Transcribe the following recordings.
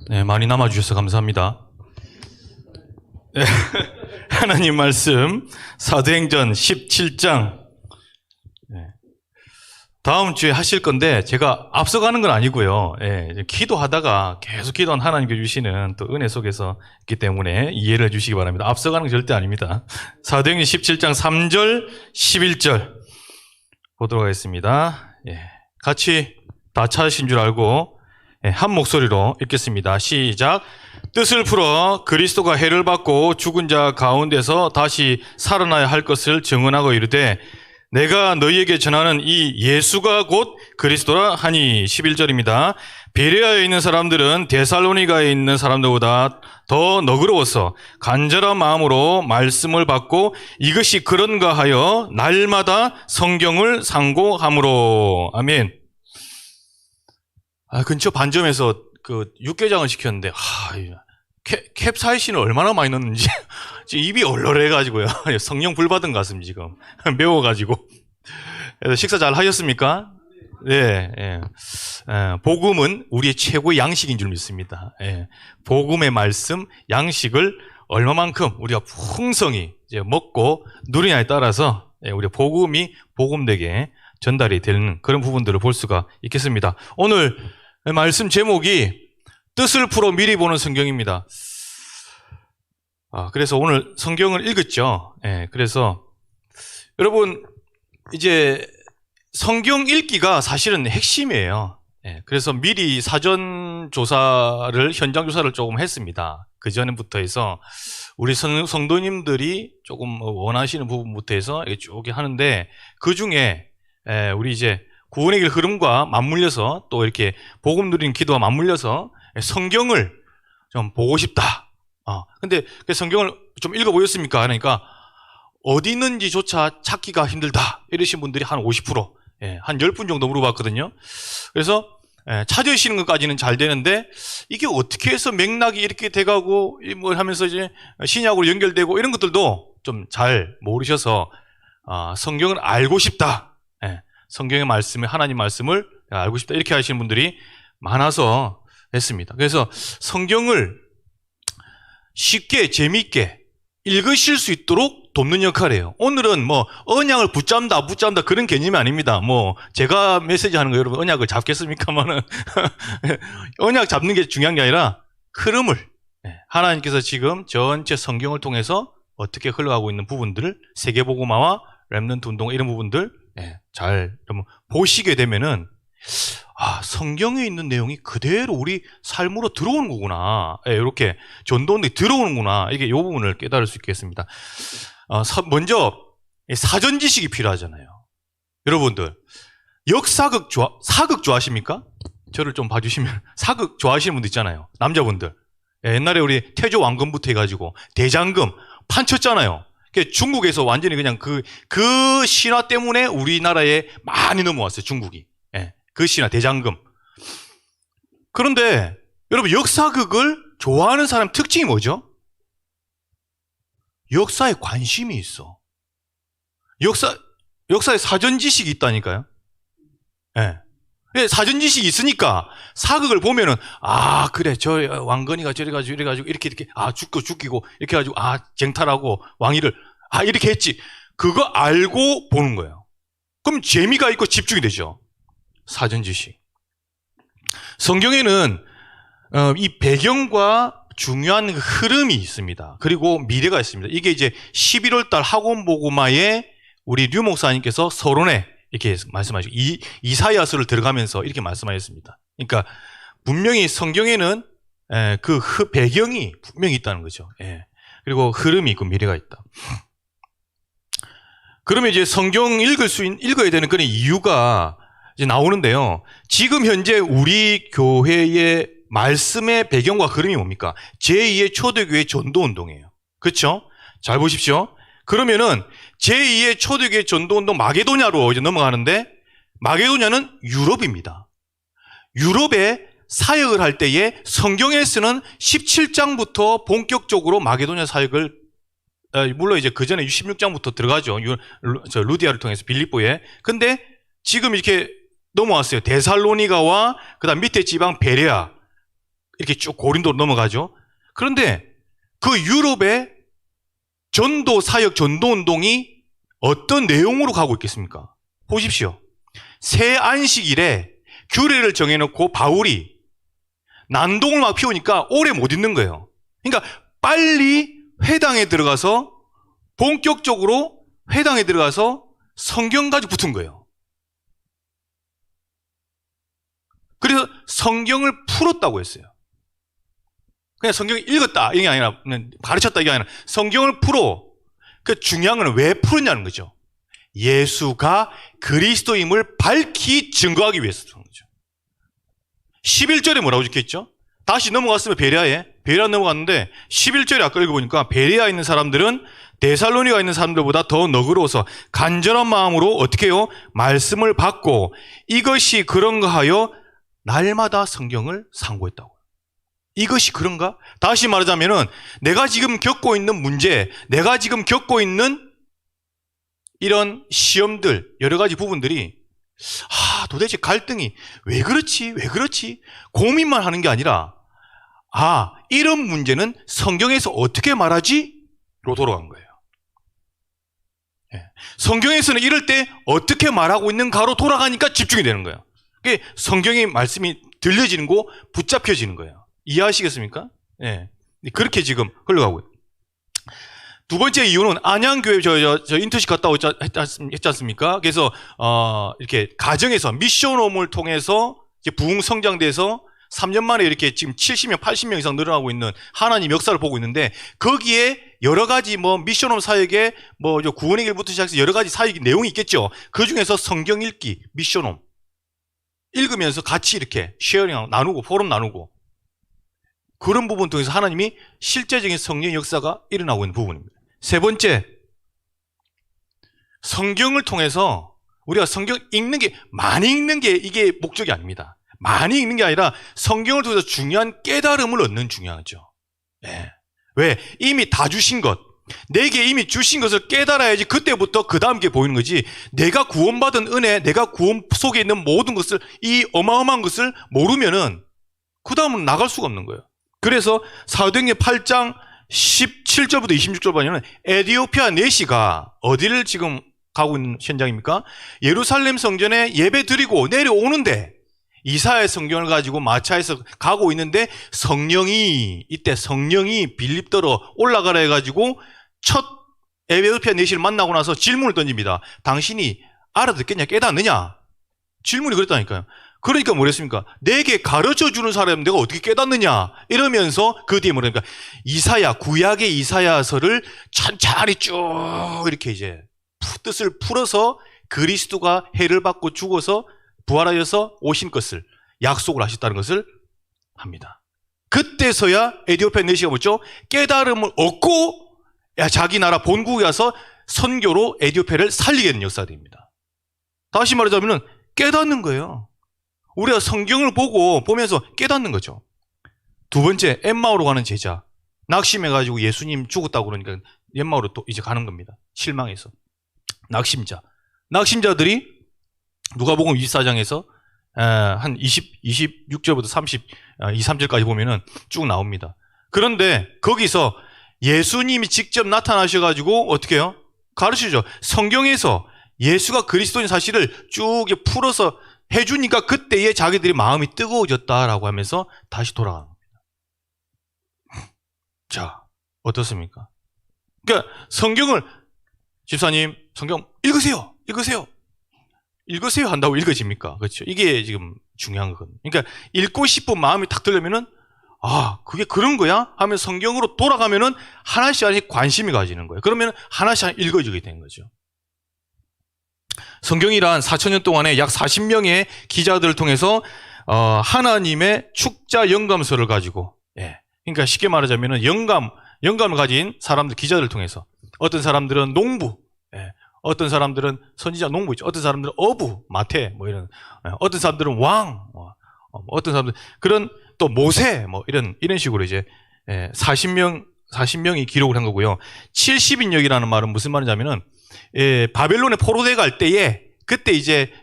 네, 많이 남아주셔서 감사합니다. 네, 하나님 말씀 사도행전 17장 다음 주에 하실 건데 제가 앞서가는 건 아니고요. 기도하다가 계속 기도한 하나님께 주시는 또 은혜 속에서 있기 때문에 이해를 해주시기 바랍니다. 앞서가는 건 절대 아닙니다. 사도행전 17장 3절 11절 보도록 하겠습니다. 같이 다 찾으신 줄 알고 한 목소리로 읽겠습니다. 시작. 뜻을 풀어 그리스도가 해를 받고 죽은 자 가운데서 다시 살아나야 할 것을 증언하고 이르되 내가 너희에게 전하는 이 예수가 곧 그리스도라 하니. 11절입니다. 베레아에 있는 사람들은 데살로니가에 있는 사람들보다 더 너그러워서 간절한 마음으로 말씀을 받고 이것이 그런가 하여 날마다 성경을 상고함으로. 아멘. 근처 반점에서 그 육개장을 시켰는데 캡사이신을 얼마나 많이 넣는지 지금 입이 얼얼해가지고요. 성령 불 받은 것 같습니다. 지금 매워가지고. 그래서 식사 잘 하셨습니까? 네. 복음은 우리의 최고의 양식인 줄 믿습니다. 복음의 말씀, 양식을 얼마만큼 우리가 풍성히 이제 먹고 누리냐에 따라서 우리 복음이 복음되게 전달이 되는 그런 부분들을 볼 수가 있겠습니다. 오늘 말씀 제목이 뜻을 풀어 미리 보는 성경입니다. 그래서 오늘 성경을 읽었죠. 그래서 여러분 이제 성경 읽기가 사실은 핵심이에요. 그래서 미리 사전 조사를, 현장 조사를 조금 했습니다. 그 전부터 해서 우리 성도님들이 조금 원하시는 부분부터 해서 쭉 하는데 그 중에 우리 이제 구원의 길 흐름과 맞물려서 또 이렇게 복음 누리는 기도와 맞물려서 성경을 좀 보고 싶다. 근데 그 성경을 좀 읽어보셨습니까? 그러니까 어디 있는지조차 찾기가 힘들다. 이러신 분들이 한 50%, 한 10분 정도 물어봤거든요. 그래서 찾으시는 것까지는 잘 되는데 이게 어떻게 해서 맥락이 이렇게 돼가고 뭐 하면서 이제 신약으로 연결되고 이런 것들도 좀 잘 모르셔서 성경을 알고 싶다. 성경의 말씀을, 하나님 말씀을 알고 싶다. 이렇게 하시는 분들이 많아서 했습니다. 그래서 성경을 쉽게 재미있게 읽으실 수 있도록 돕는 역할이에요. 오늘은 뭐 언약을 붙잡다 그런 개념이 아닙니다. 뭐 제가 메시지 하는 거 여러분 언약을 잡겠습니까만은 언약 잡는 게 중요한 게 아니라 흐름을 하나님께서 지금 전체 성경을 통해서 어떻게 흘러가고 있는 부분들을 세계복음화와 렘넌트 운동 이런 부분들 잘 보시게 되면은 성경에 있는 내용이 그대로 우리 삶으로 들어오는 거구나. 이렇게 전도원에 들어오는구나. 이게 이 부분을 깨달을 수 있겠습니다. 먼저 사전 지식이 필요하잖아요. 여러분들 역사극 사극 좋아하십니까? 저를 좀 봐주시면 사극 좋아하시는 분들 있잖아요. 남자분들. 옛날에 우리 태조 왕건부터 해가지고 대장금 판쳤잖아요. 중국에서 완전히 그냥 그 신화 때문에 우리나라에 많이 넘어왔어요. 중국이. 그 신화 대장금. 그런데 여러분 역사극을 좋아하는 사람 특징이 뭐죠? 역사에 관심이 있어. 역사에 사전 지식이 있다니까요. 사전 지식이 있으니까 사극을 보면은 그래 저 왕건이가 저래가지고 이래가지고 이렇게 죽이고 이렇게 해가지고 쟁탈하고 왕위를 이렇게 했지. 그거 알고 보는 거예요. 그럼 재미가 있고 집중이 되죠. 사전 지식. 성경에는 이 배경과 중요한 흐름이 있습니다. 그리고 미래가 있습니다. 이게 이제 11월 달 학원 복음화에 우리 류 목사님께서 서론에 이렇게 말씀하시고 이사야서를 들어가면서 이렇게 말씀하셨습니다. 그러니까 분명히 성경에는 그 배경이 분명히 있다는 거죠. 그리고 흐름이 있고 미래가 있다. 그러면 이제 성경 읽어야 되는 그런 이유가 이제 나오는데요. 지금 현재 우리 교회의 말씀의 배경과 흐름이 뭡니까? 제2의 초대교회 전도운동이에요. 그렇죠? 잘 보십시오. 그러면은 제2의 초대교회 전도운동 마게도냐로 이제 넘어가는데 마게도냐는 유럽입니다. 유럽에 사역을 할 때에 성경에서는 17장부터 본격적으로 마게도냐 사역을 물론 이제 그 전에 16장부터 들어가죠. 루디아를 통해서 빌립보에. 근데 지금 이렇게 넘어왔어요. 데살로니가와 그다음 밑에 지방 베레아. 이렇게 쭉 고린도로 넘어가죠. 그런데 그 유럽의 전도 사역, 전도 운동이 어떤 내용으로 가고 있겠습니까? 보십시오. 새 안식일에 규례를 정해놓고 바울이 난동을 막 피우니까 오래 못 있는 거예요. 그러니까 빨리 회당에 들어가서 본격적으로 회당에 들어가서 성경 가지고 붙은 거예요. 그래서 성경을 풀었다고 했어요. 그냥 성경을 읽었다 이게 아니라 가르쳤다 이게 아니라 성경을 풀어. 그 중요한 건 왜 풀었냐는 거죠. 예수가 그리스도임을 밝히 증거하기 위해서 그런 거죠. 11절에 뭐라고 적혀있죠? 다시 넘어갔으면 베레아 넘어갔는데 11절에 아까 읽어보니까 베레아에 있는 사람들은 데살로니가에 있는 사람들보다 더 너그러워서 간절한 마음으로 어떻게 해요? 말씀을 받고 이것이 그런가 하여 날마다 성경을 상고했다고. 이것이 그런가? 다시 말하자면은 내가 지금 겪고 있는 문제, 내가 지금 겪고 있는 이런 시험들, 여러 가지 부분들이 도대체 갈등이 왜 그렇지? 고민만 하는 게 아니라 이런 문제는 성경에서 어떻게 말하지? 로 돌아간 거예요. 성경에서는 이럴 때 어떻게 말하고 있는가로 돌아가니까 집중이 되는 거예요. 성경의 말씀이 들려지는 거, 붙잡혀지는 거예요. 이해하시겠습니까? 예. 그렇게 지금 흘러가고 있어요. 두 번째 이유는 안양교회 저 인턴십 갔다 했지 않습니까? 그래서 이렇게 가정에서 미션홈을 통해서 부흥 성장돼서 3년 만에 이렇게 지금 70명, 80명 이상 늘어나고 있는 하나님 역사를 보고 있는데 거기에 여러 가지 미션홈 사역에 구원의 길부터 시작해서 여러 가지 사역 내용이 있겠죠. 그 중에서 성경 읽기, 미션홈 읽으면서 같이 이렇게 쉐어링하고 나누고 포럼 나누고 그런 부분 통해서 하나님이 실제적인 성령 역사가 일어나고 있는 부분입니다. 세 번째, 성경을 통해서 우리가 성경 읽는 게 많이 읽는 게 이게 목적이 아닙니다. 많이 읽는 게 아니라 성경을 통해서 중요한 깨달음을 얻는 중요하죠. 네. 왜? 이미 다 주신 것, 내게 이미 주신 것을 깨달아야지 그때부터 그 다음 게 보이는 거지. 내가 구원받은 은혜, 내가 구원 속에 있는 모든 것을, 이 어마어마한 것을 모르면은 그 다음은 나갈 수가 없는 거예요. 그래서 사도행전 8장 17절부터 26절 보면 에디오피아 내시가 어디를 지금 가고 있는 현장입니까? 예루살렘 성전에 예배 드리고 내려오는데 이사야 성경을 가지고 마차에서 가고 있는데 이때 성령이 빌립더로 올라가라 해가지고 첫 에디오피아 내시를 만나고 나서 질문을 던집니다. 당신이 알아듣겠냐, 깨닫느냐? 질문이 그랬다니까요. 그러니까 뭐랬습니까? 내게 가르쳐주는 사람 내가 어떻게 깨닫느냐? 이러면서 그 뒤에 뭐랍니까? 구약의 이사야서를 천천히 쭉 이렇게 이제 뜻을 풀어서 그리스도가 해를 받고 죽어서 부활하여서 오신 것을 약속을 하셨다는 것을 합니다. 그때서야 에디오피아 내시가 뭐죠? 깨달음을 얻고 자기 나라 본국에 와서 선교로 에디오피아를 살리게 된 역사가 됩니다. 다시 말하자면 깨닫는 거예요. 우리가 성경을 보면서 깨닫는 거죠. 두 번째, 엠마오로 가는 제자. 낙심해가지고 예수님 죽었다고 그러니까 엠마오로 또 이제 가는 겁니다. 실망해서. 낙심자들이 누가복음 24장에서 한 26절부터 23절까지 보면은 쭉 나옵니다. 그런데 거기서 예수님이 직접 나타나셔가지고 어떻게 해요? 가르치죠. 성경에서 예수가 그리스도인 사실을 쭉 풀어서 해주니까 그때에 자기들이 마음이 뜨거워졌다라고 하면서 다시 돌아가는 겁니다. 자, 어떻습니까? 그러니까 성경을 집사님 성경 읽으세요 한다고 읽어집니까? 그렇죠? 이게 지금 중요한 거거든요. 그러니까 읽고 싶은 마음이 탁 들려면은 그게 그런 거야? 하면 성경으로 돌아가면은 하나씩 관심이 가지는 거예요. 그러면 하나씩 읽어지게 되는 거죠. 성경이란 4,000년 동안에 약 40명의 기자들을 통해서 하나님의 축자 영감서를 가지고, 그러니까 쉽게 말하자면은 영감을 가진 사람들, 기자들을 통해서 어떤 사람들은 농부, 어떤 사람들은 선지자 농부 있죠. 어떤 사람들은 어부, 마태 이런, 어떤 사람들은 왕, 어떤 사람들 그런 또 모세 이런 식으로 이제 40명이 기록을 한 거고요. 70인역이라는 말은 무슨 말이냐면은 바벨론에 포로돼 갈 때에 그때 이제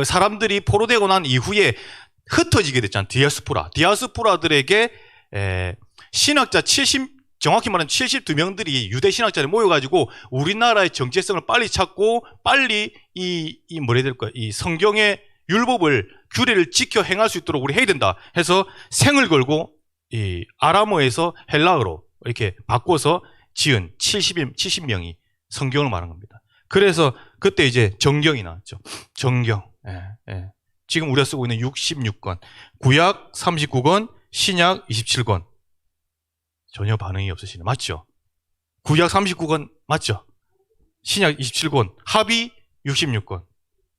사람들이 포로되고 난 이후에 흩어지게 됐잖아요. 디아스포라들에게 신학자 정확히 말하면 72명들이 유대 신학자를 모여가지고 우리나라의 정체성을 빨리 찾고 빨리 뭐라 해야 될까요? 이 성경의 율법을 규례를 지켜 행할 수 있도록 우리 해야 된다 해서 생을 걸고 이 아람어에서 헬라어로 이렇게 바꿔서 지은 70명이 성경을 말한 겁니다. 그래서 그때 이제 정경이 나왔죠. 정경. 지금 우리가 쓰고 있는 66권, 구약 39권, 신약 27권. 전혀 반응이 없으시네. 맞죠? 구약 39권 맞죠? 신약 27권, 합이 66권.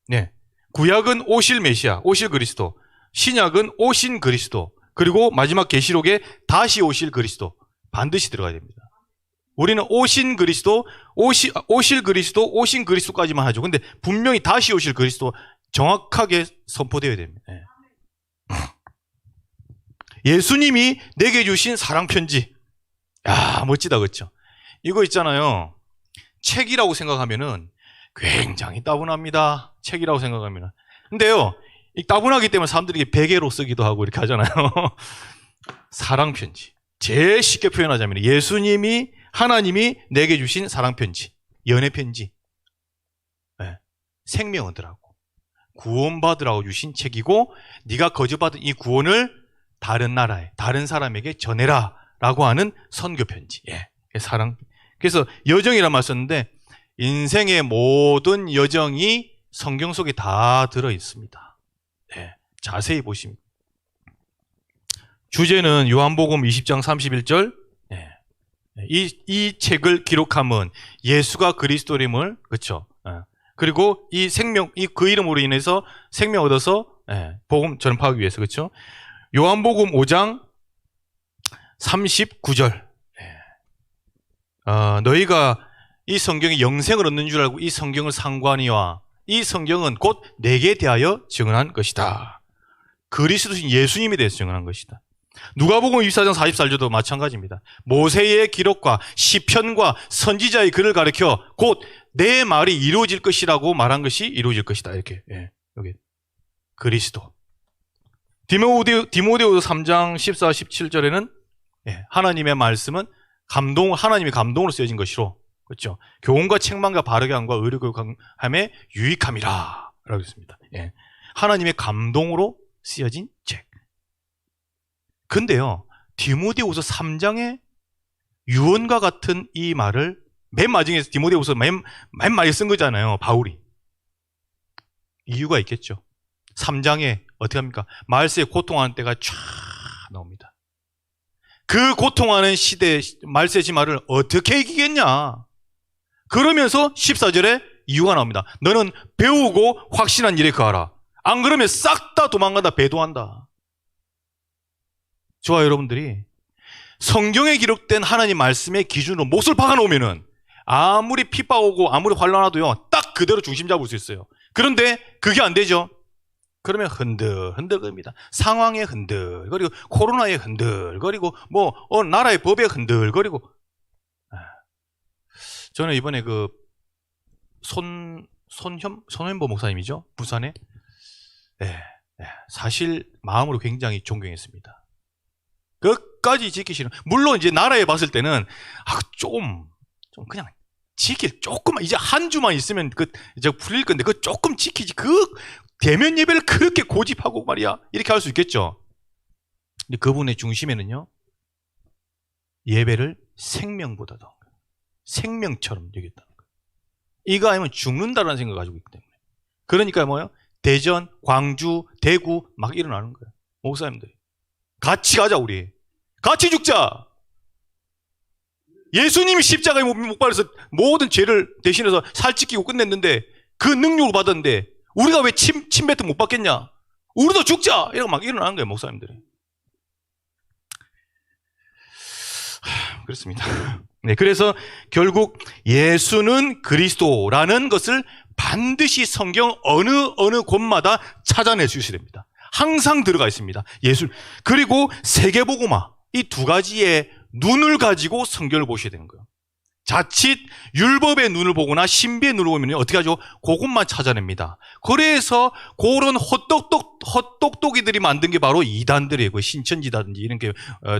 네. 구약은 오실 메시아, 오실 그리스도. 신약은 오신 그리스도. 그리고 마지막 계시록에 다시 오실 그리스도. 반드시 들어가야 됩니다. 우리는 오신 그리스도, 오실 그리스도, 오신 그리스도까지만 하죠. 근데 분명히 다시 오실 그리스도 정확하게 선포되어야 됩니다. 네. 예수님이 내게 주신 사랑 편지. 야, 멋지다, 그렇죠? 이거 있잖아요. 책이라고 생각하면은 굉장히 따분합니다. 책이라고 생각하면은. 근데요, 이 따분하기 때문에 사람들이 베개로 쓰기도 하고 이렇게 하잖아요. 사랑 편지. 제일 쉽게 표현하자면 하나님이 내게 주신 사랑 편지, 연애 편지, 생명 얻으라고, 구원받으라고 주신 책이고, 네가 거저받은 이 구원을 다른 나라에, 다른 사람에게 전해라라고 하는 선교 편지. 사랑. 그래서 여정이란 말 썼는데 인생의 모든 여정이 성경 속에 다 들어 있습니다. 자세히 보시면 주제는 요한복음 20장 31절. 이 책을 기록함은 예수가 그리스도임을, 그렇죠? 그리고 이 생명, 그 이름으로 인해서 생명 얻어서 복음 전파하기 위해서, 그렇죠? 요한복음 5장 39절. 너희가 이 성경에 영생을 얻는 줄 알고 이 성경을 상관이와 이 성경은 곧 내게 대하여 증언한 것이다. 그리스도신 예수님에 대해서 증언한 것이다. 누가복음 24장 44절도 마찬가지입니다. 모세의 기록과 시편과 선지자의 글을 가리켜 곧 내 말이 이루어질 것이라고 말한 것이 이루어질 것이다. 이렇게. 여기 그리스도. 디모데후서 3장 14, 17절에는 하나님의 말씀은 하나님의 감동으로 쓰여진 것이로, 그렇죠? 교훈과 책망과 바르게 함과 의로 교육함에 유익함이라 라고 했습니다. 하나님의 감동으로 쓰여진 책. 근데요, 디모데후서 3장에 유언과 같은 이 말을 맨 마지막에 디모데후서 맨 마지막에 쓴 거잖아요, 바울이. 이유가 있겠죠. 3장에 어떻게 합니까? 말세에 고통하는 때가 쫙 나옵니다. 그 고통하는 시대 말세 지말을 어떻게 이기겠냐? 그러면서 14절에 이유가 나옵니다. 너는 배우고 확신한 일에 거하라. 안 그러면 싹 다 도망간다, 배도한다. 저와 여러분들이 성경에 기록된 하나님 말씀의 기준으로 못을 박아놓으면은 아무리 핍박 오고 아무리 환란 와도요, 딱 그대로 중심 잡을 수 있어요. 그런데 그게 안 되죠. 그러면 흔들흔들거립니다. 상황에 흔들거리고 코로나에 흔들거리고 나라의 법에 흔들거리고. 저는 이번에 그 손현보 목사님이죠, 부산에. 사실 마음으로 굉장히 존경했습니다. 끝까지 지키시는. 물론 이제 나라에 봤을 때는 좀 그냥 조금만, 이제 한 주만 있으면 이제 풀릴 건데 조금 지키지. 대면 예배를 그렇게 고집하고 말이야, 이렇게 할 수 있겠죠. 근데 그분의 중심에는요, 예배를 생명보다도 생명처럼 여겼다는 거예요. 이거 아니면 죽는다라는 생각을 가지고 있기 때문에. 그러니까 뭐예요? 대전, 광주, 대구 막 일어나는 거예요. 목사님들이 같이 가자, 우리 같이 죽자. 예수님이 십자가에 못 박혀서 모든 죄를 대신해서 살찌키고 끝냈는데, 그 능력을 받았는데 우리가 왜 침뱉음 못 받겠냐? 우리도 죽자! 이러고 막 일어나는 거예요, 목사님들이. 그렇습니다. 그래서 결국 예수는 그리스도라는 것을 반드시 성경 어느 곳마다 찾아낼 수 있어야 됩니다. 항상 들어가 있습니다. 예수. 그리고 세계복음화, 이 두 가지의 눈을 가지고 성경을 보셔야 되는 거예요. 자칫 율법의 눈을 보거나 신비의 눈을 보면 어떻게 하죠? 그것만 찾아냅니다. 그래서 그런 헛똑똑이들이 만든 게 바로 이단들이에요. 그 신천지라든지 이런 게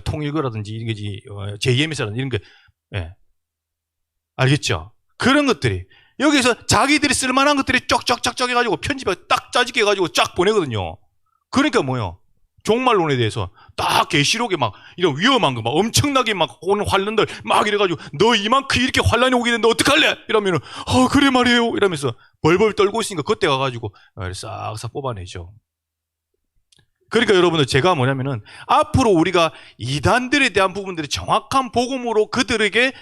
통일교라든지 이런 게 JMS라든지 이런 게 예. 알겠죠? 그런 것들이 여기서 자기들이 쓸만한 것들이 쫙쫙쫙쫙 해가지고 편집에 딱 짜집게 해가지고 쫙 보내거든요. 그러니까 뭐요? 종말론에 대해서 딱 계시록에 막 이런 위험한 거 막 엄청나게 막 오는 환란들 막 이래가지고 너 이만큼 이렇게 환란이 오게 됐는데 어떡할래? 이러면은 그래 말이에요 이러면서 벌벌 떨고 있으니까 그때 가가지고 싹싹 뽑아내죠. 그러니까 여러분들 제가 뭐냐면은 앞으로 우리가 이단들에 대한 부분들이 정확한 복음으로 그들에게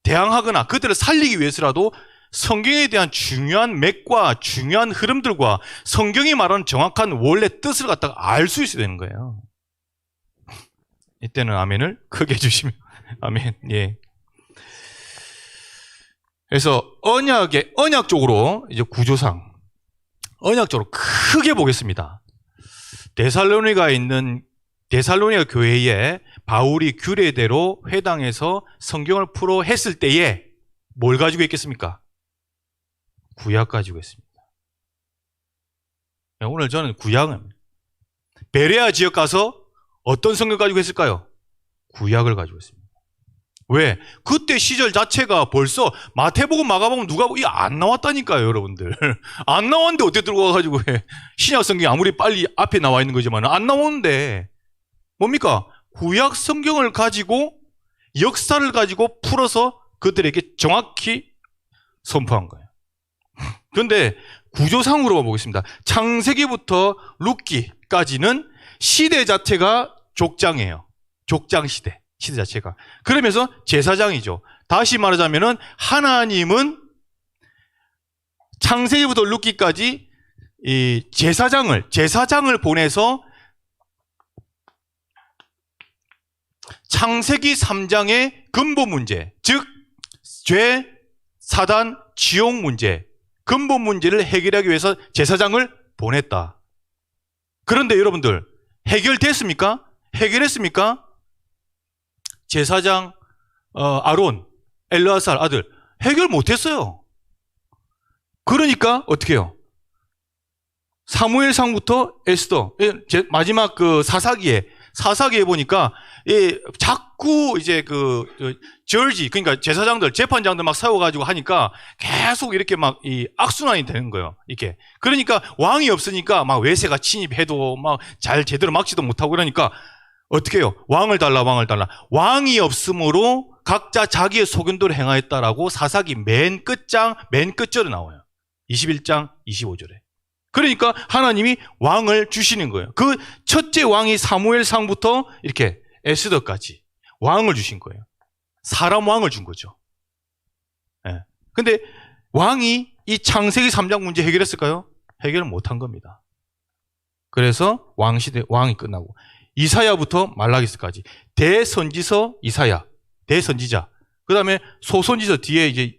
대항하거나 그들을 살리기 위해서라도 성경에 대한 중요한 맥과 중요한 흐름들과 성경이 말하는 정확한 원래 뜻을 갖다가 알 수 있어야 되는 거예요. 이때는 아멘을 크게 해주시면 아멘. 예. 그래서 언약적으로 이제 구조상 언약적으로 크게 보겠습니다. 데살로니가에 있는 데살로니가 교회에 바울이 규례대로 회당에서 성경을 풀어 했을 때에 뭘 가지고 있겠습니까? 구약 가지고 있습니다. 오늘 저는 구약은 베레아 지역 가서 어떤 성경 가지고 있을까요? 구약을 가지고 있습니다. 왜? 그때 시절 자체가 벌써 마태복음, 마가복음, 누가복음 이게 안 나왔다니까요, 여러분들. 안 나왔는데 어떻게 들고 와가지고 신약 성경이 아무리 빨리 앞에 나와 있는 거지만 안 나오는데 뭡니까? 구약 성경을 가지고 역사를 가지고 풀어서 그들에게 정확히 선포한 거예요. 그런데 구조상으로 보겠습니다. 창세기부터 룻기까지는 시대 자체가 족장이에요. 족장 시대 자체가. 그러면서 제사장이죠. 다시 말하자면은 하나님은 창세기부터 룻기까지 이 제사장을 보내서 창세기 3장의 근본 문제, 즉 죄, 사단, 지옥 문제, 근본 문제를 해결하기 위해서 제사장을 보냈다. 그런데 여러분들 해결됐습니까? 해결했습니까? 제사장 아론, 엘르아살 아들 해결 못했어요. 그러니까 어떻게 해요? 사무엘상부터 에스더 마지막 그 사사기에 보니까 자꾸 이제 저지 그러니까 제사장들 재판장들 막 세워가지고 하니까 계속 이렇게 막 이 악순환이 되는 거예요. 이렇게 그러니까 왕이 없으니까 막 외세가 침입해도 막 잘 제대로 막지도 못하고 그러니까 어떻게 해요? 왕을 달라. 왕이 없으므로 각자 자기의 소견대로 행하였다라고 사사기 맨 끝절에 나와요. 21장 25절에. 그러니까 하나님이 왕을 주시는 거예요. 그 첫째 왕이 사무엘상부터 이렇게 에스더까지 왕을 주신 거예요. 사람 왕을 준 거죠. 예. 근데 왕이 이 창세기 3장 문제 해결했을까요? 해결을 못한 겁니다. 그래서 왕시대 왕이 끝나고 이사야부터 말라기스까지 대선지서 이사야, 대선지자. 그 다음에 소선지서 뒤에 이제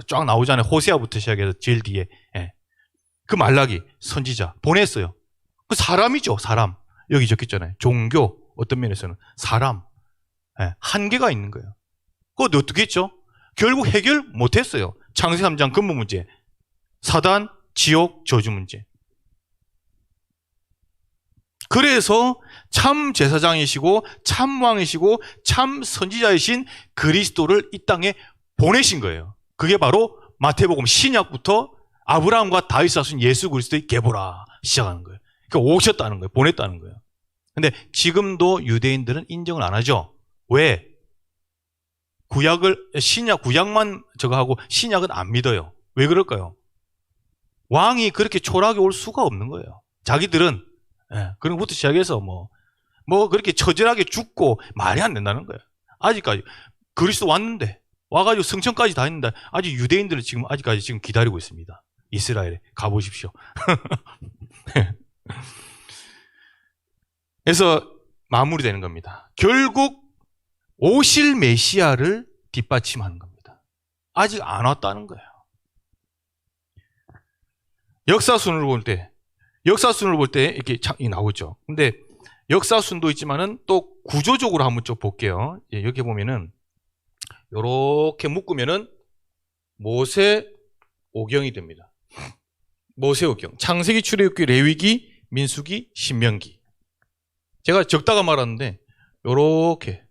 쫙 나오잖아요. 호세아부터 시작해서 제일 뒤에. 예. 그 말라기 선지자 보냈어요. 그 사람이죠, 사람. 여기 적혔잖아요. 종교 어떤 면에서는 사람. 예. 한계가 있는 거예요. 그거 어떻게 했죠? 결국 해결 못했어요. 창세기 3장 근본 문제, 사단, 지옥, 저주 문제. 그래서 참 제사장이시고 참 왕이시고 참 선지자이신 그리스도를 이 땅에 보내신 거예요. 그게 바로 마태복음 신약부터 아브라함과 다윗 사순 예수 그리스도의 계보라 시작하는 거예요. 그러니까 오셨다는 거예요. 보냈다는 거예요. 근데 지금도 유대인들은 인정을 안 하죠. 왜? 구약만 저거 하고 신약은 안 믿어요. 왜 그럴까요? 왕이 그렇게 초라하게 올 수가 없는 거예요. 자기들은 그런 것부터 시작해서 뭐 그렇게 처절하게 죽고 말이 안 된다는 거예요. 아직까지 그리스도 왔는데 와가지고 성천까지 다 했는데 아직 유대인들은 아직까지 기다리고 있습니다. 이스라엘에 가보십시오. 그래서 마무리되는 겁니다. 결국 오실 메시아를 뒷받침하는 겁니다. 아직 안 왔다는 거예요. 역사순을 볼 때 이렇게 나오죠. 근데 역사순도 있지만은 또 구조적으로 한번 좀 볼게요. 여기 보면은 요렇게 묶으면은 모세오경이 됩니다. 모세오경. 창세기, 출애굽기, 레위기, 민수기, 신명기. 제가 적다가 말았는데 요렇게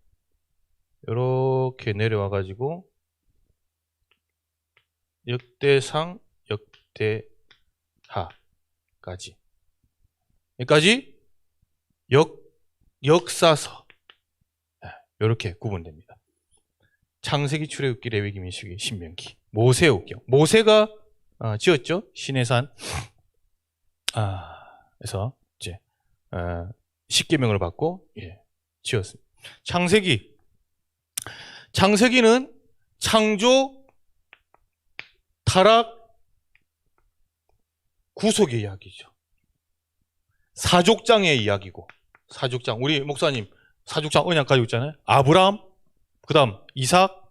내려와가지고 역대상, 역대하까지. 여기까지 역사서. 이렇게 구분됩니다. 창세기, 출애굽기, 레위기, 민수기, 신명기. 모세오경. 모세가 지었죠. 시내산. 그래서 이제 십계명을 받고 지었습니다. 창세기는 창조, 타락, 구속의 이야기죠. 사족장의 이야기고, 사족장. 우리 목사님 사족장 언약 가지고 있잖아요. 아브라함, 그 다음 이삭,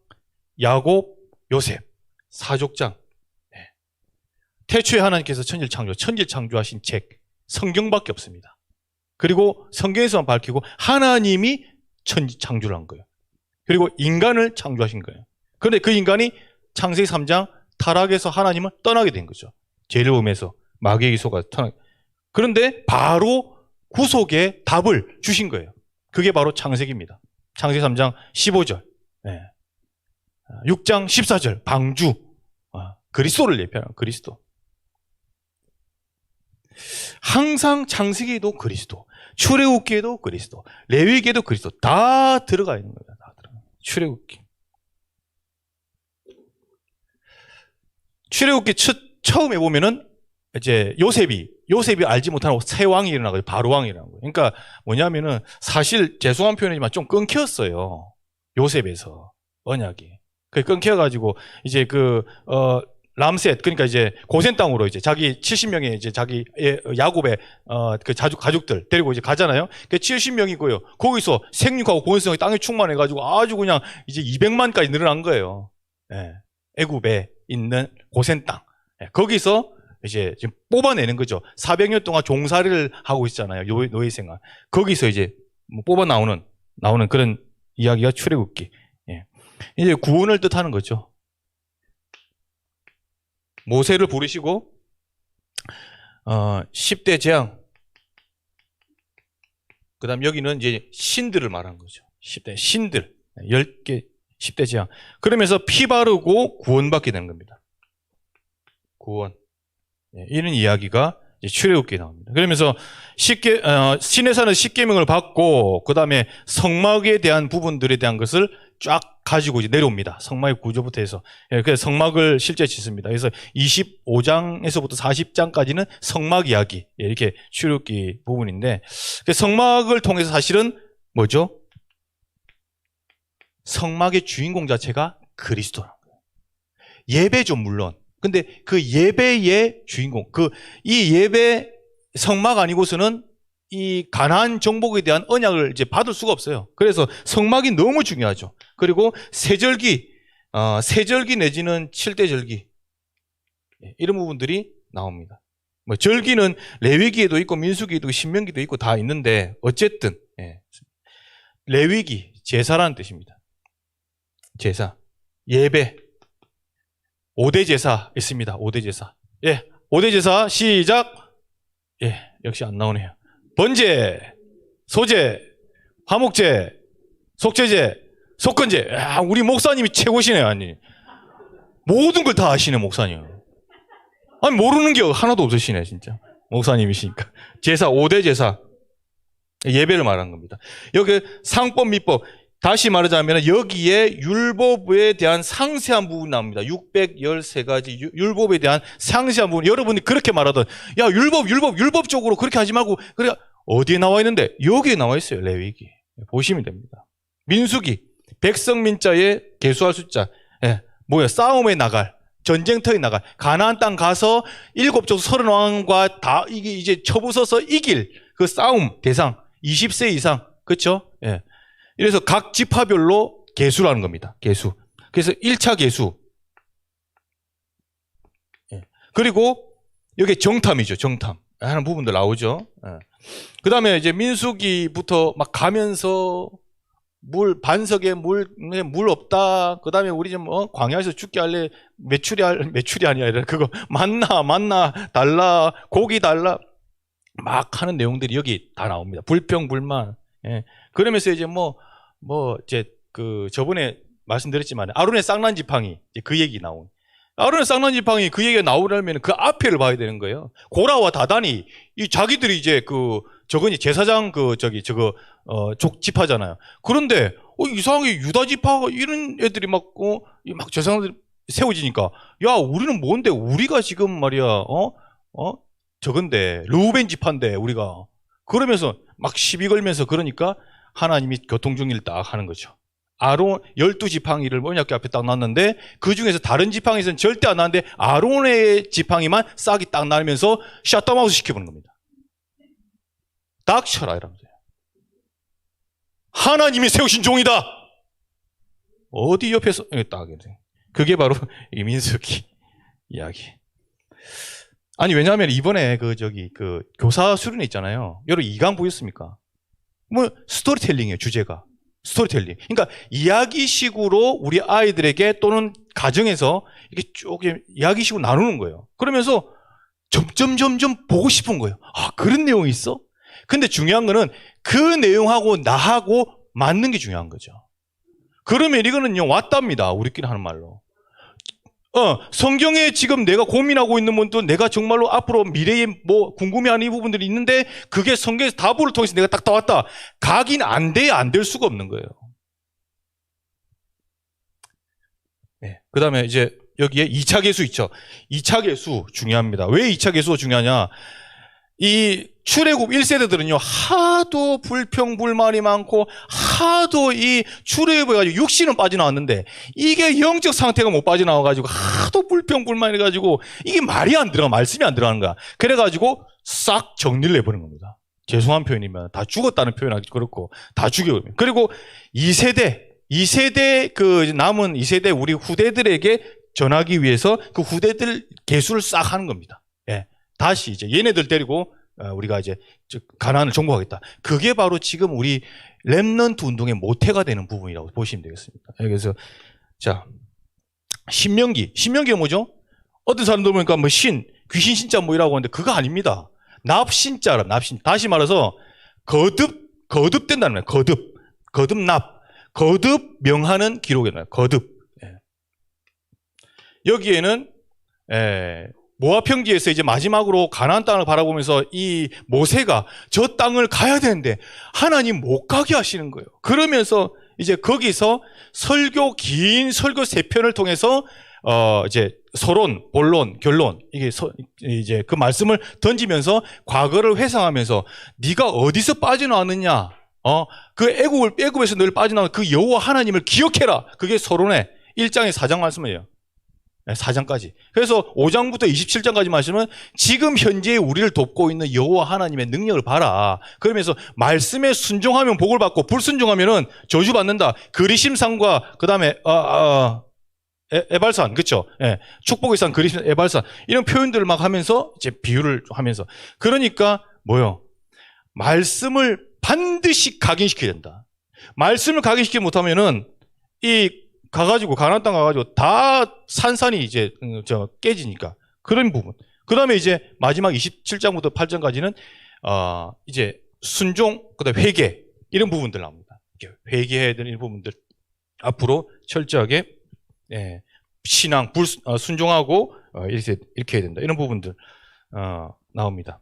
야곱, 요셉. 사족장. 태초에 하나님께서 천지를 창조하신 책, 성경밖에 없습니다. 그리고 성경에서만 밝히고 하나님이 천지 창조를 한 거예요. 그리고 인간을 창조하신 거예요. 그런데 그 인간이 창세기 3장 타락에서 하나님을 떠나게 된 거죠. 죄를 범해서 마귀에게 속아서 떠나게. 그런데 바로 구속의 답을 주신 거예요. 그게 바로 창세기입니다. 창세기 3장 15절, 6장 14절, 방주, 그리스도를 예표하는 그리스도. 항상 창세기에도 그리스도, 출애굽기에도 그리스도, 레위기에도 그리스도 다 들어가 있는 거예요. 다 들어가. 출애굽기 처음에 보면은 이제 요셉이 알지 못하고 새 왕이 일어나고 바로 왕이 일어난 거예요. 그러니까 뭐냐면은 사실 죄송한 표현이지만 좀 끊겼어요. 요셉에서 언약이. 그 끊겨가지고 이제 람셋, 그러니까 이제 고센 땅으로 이제 자기 70명의 이제 자기 야곱의 그 가족들 데리고 이제 가잖아요. 그 70명이고요. 거기서 생육하고 고hen성이 땅에 충만해가지고 아주 그냥 이제 200만까지 늘어난 거예요. 애굽에 있는 고센 땅. 거기서 이제 지금 뽑아내는 거죠. 400년 동안 종살이를 하고 있잖아요. 노예 생활. 거기서 이제 뽑아 나오는 그런 이야기가 출애굽기. 이제 구원을 뜻하는 거죠. 모세를 부르시고 10대 재앙, 그 다음 여기는 이제 신들을 말한 거죠. 10대 신들 10개 10대 재앙. 그러면서 피 바르고 구원받게 되는 겁니다. 구원. 이런 이야기가 출애굽기에 나옵니다. 그러면서 시내산의 십계명을 받고 그 다음에 성막에 대한 부분들에 대한 것을 쫙 가지고 이제 내려옵니다. 성막의 구조부터 해서. 그래서 성막을 실제 짓습니다. 그래서 25장에서부터 40장까지는 성막 이야기, 이렇게 출애굽기 부분인데, 성막을 통해서 사실은 뭐죠? 성막의 주인공 자체가 그리스도라는 거예요. 예배죠, 물론. 근데 그 예배의 주인공, 이 예배 성막 아니고서는 이 가나안 정복에 대한 언약을 이제 받을 수가 없어요. 그래서 성막이 너무 중요하죠. 그리고 세절기 내지는 7대 절기, 이런 부분들이 나옵니다. 뭐 절기는 레위기에도 있고 민수기에도 있고 신명기도 있고 다 있는데 어쨌든 레위기 제사라는 뜻입니다. 제사, 예배, 5대 제사 있습니다. 5대 제사. 5대 제사 시작. 역시 안 나오네요. 번제, 소제, 화목제, 속죄제, 속건제. 우리 목사님이 최고시네요. 아니, 모든 걸 다 아시네, 목사님. 아니, 모르는 게 하나도 없으시네, 진짜. 목사님이시니까. 제사, 5대 제사. 예배를 말한 겁니다. 여기 상법, 미법. 다시 말하자면 여기에 율법에 대한 상세한 부분이 나옵니다. 613가지 율법에 대한 상세한 부분. 여러분이 그렇게 말하던, 야, 율법적으로 그렇게 하지 말고, 그래, 어디에 나와 있는데? 여기에 나와 있어요. 레위기. 보시면 됩니다. 민수기. 백성민자의 계수할 숫자. 싸움에 나갈, 전쟁터에 나갈, 가나안 땅 가서 7족 30왕과 다 이게 쳐부숴서 이길 그 싸움 대상 20세 이상. 그렇죠? 이래서 각 지파별로 계수라는 겁니다. 계수. 그래서 1차 계수. 그리고 여기 정탐이죠. 정탐. 하는 부분들 나오죠. 그 다음에 이제 민수기부터 막 가면서 물 반석에 물 없다. 그다음에 우리 좀 광야에서 죽게 할래. 매출이 아니라 그거 만나 달라. 고기 달라. 막 하는 내용들이 여기 다 나옵니다. 불평불만. 예. 그러면서 이제 이제 저번에 말씀드렸지만 아론의 쌍난 지팡이 그 얘기 나온. 아론의 쌍난 지팡이 그 얘기가 나오려면 그 앞에를 봐야 되는 거예요. 고라와 다단이 이 자기들이 이제 저거니 제사장 지파잖아요. 그런데 이상하게 유다 지파가 이런 애들이 막 제사장들 세워지니까 야 우리는 뭔데 우리가 지금 말이야 저건데 르우벤 지파인데 우리가 그러면서 막 시비 걸면서 그러니까 하나님이 교통정리를 딱 하는 거죠. 아론 12지팡이를 언약궤 앞에 딱 놨는데 그 중에서 다른 지팡이에서는 절대 안 나는데 아론의 지팡이만 싹이 딱 나면서 샷다마우스 시켜보는 겁니다. 닥쳐라 이러면서요. 하나님이 세우신 종이다. 어디 옆에서 딱 그게 바로 이 민수기 이야기. 아니 왜냐하면 이번에 교사 수련회 있잖아요. 여러분 2강 보셨습니까? 스토리텔링이에요. 주제가 스토리텔링. 그러니까 이야기식으로 우리 아이들에게 또는 가정에서 이렇게 쭉 이야기식으로 나누는 거예요. 그러면서 점점 보고 싶은 거예요. 아 그런 내용이 있어? 근데 중요한 거는 그 내용하고 나하고 맞는 게 중요한 거죠. 그러면 이거는요 왔답니다. 우리끼리 하는 말로. 성경에 지금 내가 고민하고 있는 분도 내가 정말로 앞으로 미래에 궁금해하는 이 부분들이 있는데 그게 성경에서 답을 통해서 내가 딱 나왔다. 가긴 안 돼야 안 될 수가 없는 거예요. 네. 그 다음에 이제 여기에 2차 계수 있죠. 2차 계수 중요합니다. 왜 2차 계수가 중요하냐. 이 출애굽 1세대들은요 하도 불평불만이 많고 하도 이 출애굽해가지고 육신은 빠져나왔는데 이게 영적 상태가 못 빠져나와가지고 하도 불평불만해가지고 이게 말이 안 들어가 말씀이 안 들어가는 거야. 그래가지고 싹 정리를 해버린 겁니다. 죄송한 표현이면 다 죽었다는 표현하기 그렇고 다 죽여버립니다. 그리고 2세대 남은 2세대 우리 후대들에게 전하기 위해서 그 후대들 계수를 싹 하는 겁니다. 예. 다시 이제 얘네들 데리고 우리가 이제 가나안을 정복하겠다. 그게 바로 지금 우리 렘넌트 운동의 모태가 되는 부분이라고 보시면 되겠습니다. 그래서 자 신명기가 뭐죠? 어떤 사람들 보니까 귀신 신자 이라고 하는데 그거 아닙니다. 납신자라 납신. 다시 말해서 거듭된다는 거예요. 거듭 명하는 기록이에요. 거듭. 여기에는 모압 평지에서 이제 마지막으로 가나안 땅을 바라보면서 이 모세가 저 땅을 가야 되는데 하나님 못 가게 하시는 거예요. 그러면서 이제 거기서 긴 설교 3편을 통해서 이제 서론, 본론, 결론 이제 그 말씀을 던지면서 과거를 회상하면서 네가 어디서 빠져나왔느냐? 그 애굽에서 늘 빠져나온 그 여호와 하나님을 기억해라. 그게 서론의 1장의 4장 말씀이에요. 4장까지. 그래서 5장부터 27장까지 말씀은 지금 현재 우리를 돕고 있는 여호와 하나님의 능력을 봐라. 그러면서 말씀에 순종하면 복을 받고 불순종하면은 저주받는다. 그리심산과 그다음에 에발산, 그렇죠? 예. 축복의 산, 그리심, 에발산 이런 표현들을 막 하면서 이제 비유를 하면서 그러니까 말씀을 반드시 각인시켜야 된다. 말씀을 각인시키지 못하면은 가나안 땅 가가지고 다 산산이 이제 깨지니까 그런 부분. 그 다음에 이제 마지막 27장부터 8장까지는 이제 순종, 그다음에 회개 이런 부분들 나옵니다. 회개해야 되는 부분들 앞으로 철저하게 신앙, 순종하고 이렇게 해야 된다. 이런 부분들 나옵니다.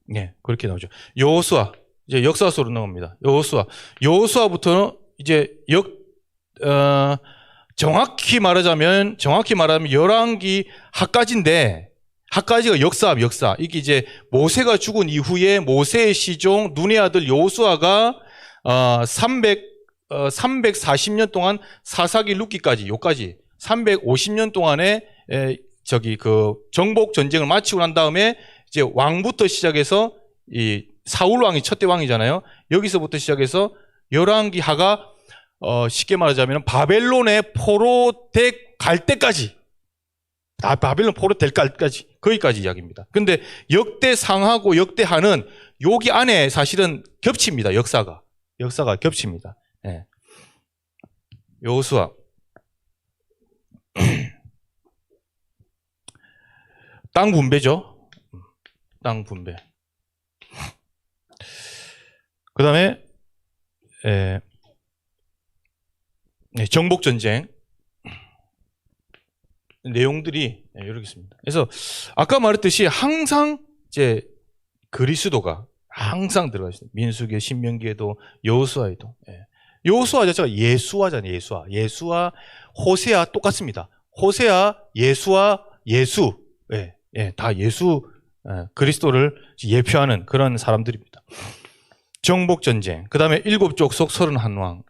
네, 그렇게 나오죠. 여호수아 이제 역사 속으로 나옵니다. 여호수아부터는 이제 정확히 말하자면 열왕기 학가지인데 학가지가 역사. 이게 이제 모세가 죽은 이후에 모세의 시종 눈의 아들 여호수아가 340년 동안 사사기 룻기까지 요까지 350년 동안에 정복 전쟁을 마치고 난 다음에 이제 왕부터 시작해서 이 사울 왕이 첫대 왕이잖아요. 여기서부터 시작해서 열왕기 하가 쉽게 말하자면 바벨론의 포로 갈 때까지 바벨론 포로 될 때까지 거기까지 이야기입니다. 근데 역대상하고 역대하는 여기 안에 사실은 겹칩니다. 역사가. 역사가 겹칩니다. 예. 여호수아 땅 분배죠. 땅 분배. 그 다음에 정복 전쟁 내용들이 이렇게 있습니다. 그래서 아까 말했듯이 항상 이제 그리스도가 항상 들어가 있습니다. 민수기에, 신명기에도, 여호수아에도. 여호수아 자체가 예수아잖아요. 예수아, 호세아 똑같습니다. 호세아, 예수아, 예수, 다 예수, 그리스도를 예표하는 그런 사람들입니다. 정복 전쟁, 그 다음에 일곱 족속 31왕,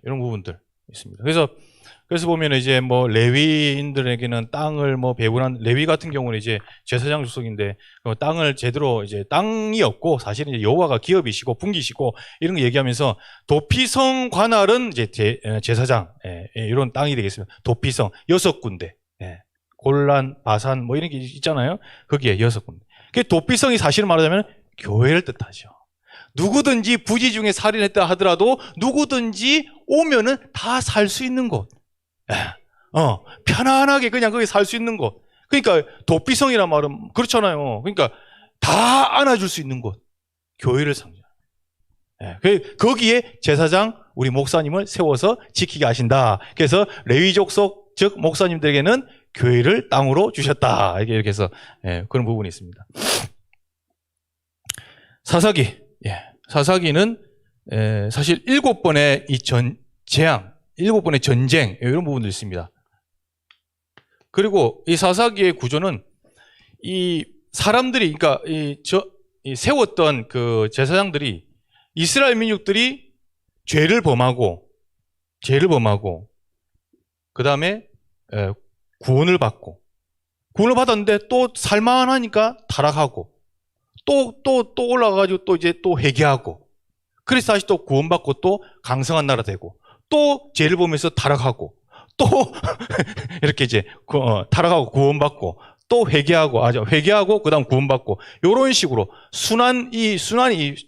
이런 부분들 있습니다. 그래서 보면 이제 뭐 레위인들에게는 땅을 뭐 배분한, 레위 같은 경우는 이제 제사장 족속인데 땅을 제대로 이제 땅이 없고 사실은 이제 여호와가 기업이시고 분기시고 이런 거 얘기하면서 도피성 관할은 이제 제사장 이런 땅이 되겠습니다. 도피성 6군데, 골란, 바산 뭐 이런 게 있잖아요. 거기에 6군데. 그 도피성이 사실은 말하자면 교회를 뜻하죠. 누구든지 부지 중에 살인했다 하더라도 누구든지 오면은 다 살 수 있는 곳. 편안하게 그냥 거기 살 수 있는 곳. 그러니까 도피성이란 말은 그렇잖아요. 그러니까 다 안아줄 수 있는 곳. 교회를 상징합니다. 거기에 제사장, 우리 목사님을 세워서 지키게 하신다. 그래서 레위 족속, 즉 목사님들에게는 교회를 땅으로 주셨다. 이렇게 해서 그런 부분이 있습니다. 사사기. 사사기는 사실 7번의 이 재앙, 7번의 전쟁 이런 부분도 있습니다. 그리고 이 사사기의 구조는 이 사람들이, 그러니까 이 세웠던 그 제사장들이 이스라엘 민족들이 죄를 범하고 그 다음에 구원을 받았는데 또 살만하니까 타락하고 또 올라가가지고 또 이제 또 회개하고, 그래서 다시 또 구원받고 또 강성한 나라 되고, 또 죄를 보면서 타락하고, 또 이렇게 이제 타락하고 구원받고, 또 회개하고 그다음 구원받고, 이런 식으로 순환이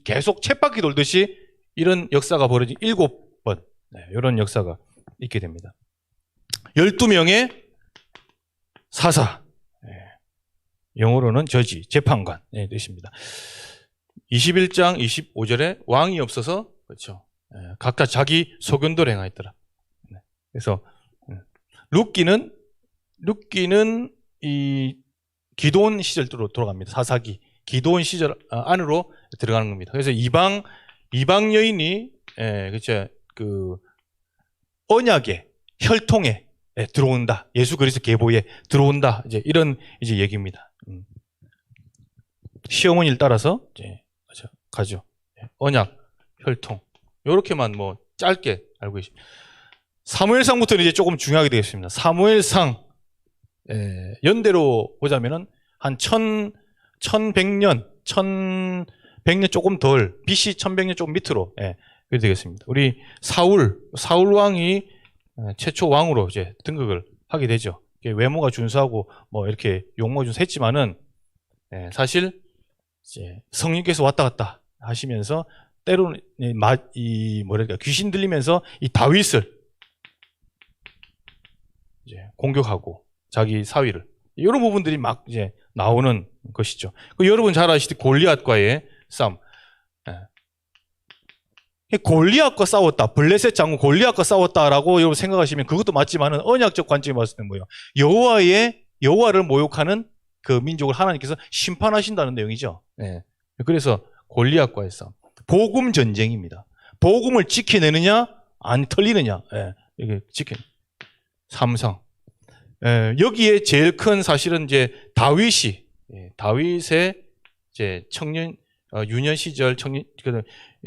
계속 쳇바퀴 돌듯이 이런 역사가 벌어진 7번, 이런 역사가 있게 됩니다. 12명의 사사, 영어로는 저지, 재판관 되십니다. 21장 25절에 왕이 없어서, 그렇죠, 각자 자기 소견대로 행하였더라. 그래서 룻기는 이 기도원 시절로 돌아갑니다. 사사기 기도원 시절 안으로 들어가는 겁니다. 그래서 이방 여인이 그렇죠, 그 언약의 혈통에 들어온다. 예수 그리스도 계보에 들어온다. 이제 이런 이제 얘기입니다. 시어머니를 따라서 이제 가죠. 언약, 혈통. 요렇게만 뭐 짧게 알고 계십니다. 사무엘상부터는 이제 조금 중요하게 되겠습니다. 사무엘상 연대로 보자면은 한 1100년 조금 덜, BC 1100년 조금 밑으로 그렇게 되겠습니다. 우리 사울 왕이 최초 왕으로 이제 등극을 하게 되죠. 외모가 준수하고 뭐 이렇게 용모가 준수했지만은 사실 이제 성령께서 왔다 갔다 하시면서 때로는 뭐랄까 귀신 들리면서 이 다윗을 이제 공격하고 자기 사위를, 이런 부분들이 막 이제 나오는 것이죠. 여러분 잘 아시듯이 골리앗과의 싸움. 골리앗과 싸웠다, 블레셋 장군 골리앗과 싸웠다라고 여러분 생각하시면 그것도 맞지만은 언약적 관점에 봤을 때 뭐예요? 여호와를 모욕하는 그 민족을 하나님께서 심판하신다는 내용이죠. 그래서 골리앗과의 싸움, 복음 전쟁입니다. 복음을 지켜내느냐 안 털리느냐, 이게 삼상. 여기에 제일 큰 사실은 이제 다윗의 이제 청년 유년 시절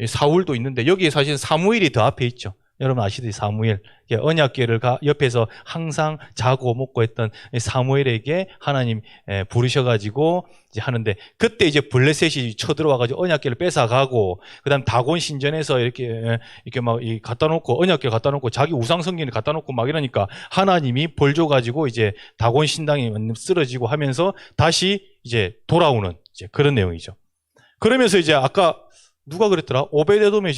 사울도 있는데, 여기에 사실 사무엘이 더 앞에 있죠. 여러분 아시듯이 사무엘, 언약궤를 옆에서 항상 자고 먹고 했던 사무엘에게 하나님 부르셔가지고 이제 하는데, 그때 이제 블레셋이 쳐들어와가지고 언약궤를 뺏어가고, 그다음 다곤 신전에서 이렇게 막 갖다 놓고, 언약궤를 갖다 놓고 자기 우상 성전을 갖다 놓고 막 이러니까 하나님이 벌 줘가지고 이제 다곤 신당이 쓰러지고 하면서 다시 이제 돌아오는 이제 그런 내용이죠. 그러면서 이제 아까 누가 그랬더라? 오벳에돔의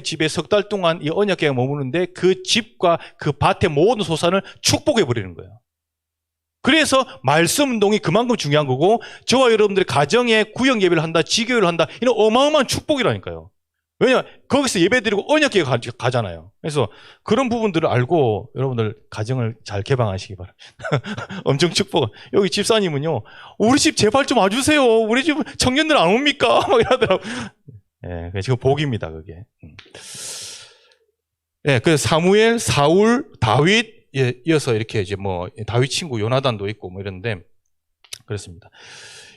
집에 석 달 동안 이 언약궤가 머무는데 그 집과 그 밭의 모든 소산을 축복해 버리는 거예요. 그래서 말씀 운동이 그만큼 중요한 거고, 저와 여러분들의 가정에 구역 예배를 한다, 지교회를 한다, 이런 어마어마한 축복이라니까요. 왜냐면 거기서 예배드리고 언약궤에 가잖아요. 그래서 그런 부분들을 알고 여러분들 가정을 잘 개방하시기 바랍니다. 엄청 축복. 여기 집사님은요, 우리 집 제발 좀 와주세요. 우리 집 청년들 안 옵니까? 막 이러더라고. 예, 지금 복입니다, 그게. 예, 그래서 사무엘, 사울, 다윗, 예, 이어서 이렇게 이제 뭐 다윗 친구 요나단도 있고 뭐 이런데 그렇습니다.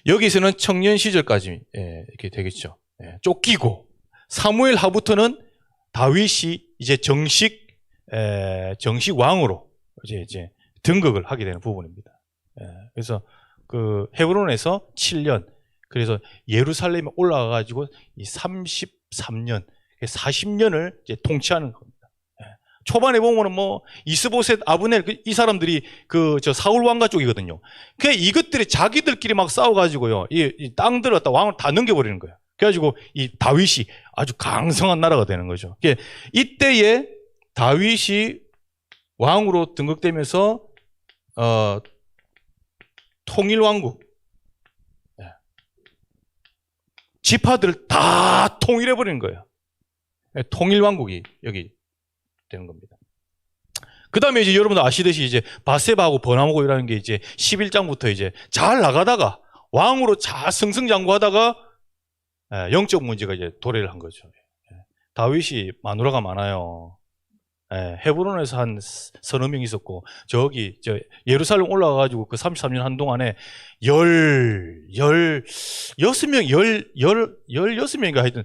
여기서는 청년 시절까지 예, 이렇게 되겠죠. 예, 쫓기고 사무엘 하부터는 다윗이 이제 정식 왕으로 이제 등극을 하게 되는 부분입니다. 예, 그래서 그 헤브론에서 7년, 그래서 예루살렘에 올라가 가지고 이 33년, 40년을 이제 통치하는 겁니다. 초반에 보면은 뭐 이스보셋, 아브넬 이 사람들이 그 저 사울 왕가 쪽이거든요. 그 이것들이 자기들끼리 막 싸워가지고요, 이 땅들을 갖다 왕을 다 넘겨버리는 거예요. 그래가지고 이 다윗이 아주 강성한 나라가 되는 거죠. 이때에 다윗이 왕으로 등극되면서 통일왕국, 지파들을 다 통일해버리는 거예요. 통일왕국이 여기 되는 겁니다. 그 다음에 이제 여러분들 아시듯이 이제 바세바하고 번하고 이라는 게 이제 11장부터 이제 잘 나가다가 왕으로 잘 승승장구하다가 영적 문제가 이제 도래를 한 거죠. 다윗이 마누라가 많아요. 헤브론에서 한 서너 명 있었고, 저기 저 예루살렘 올라가가지고 그 33년 한동안에 16명인가 하여튼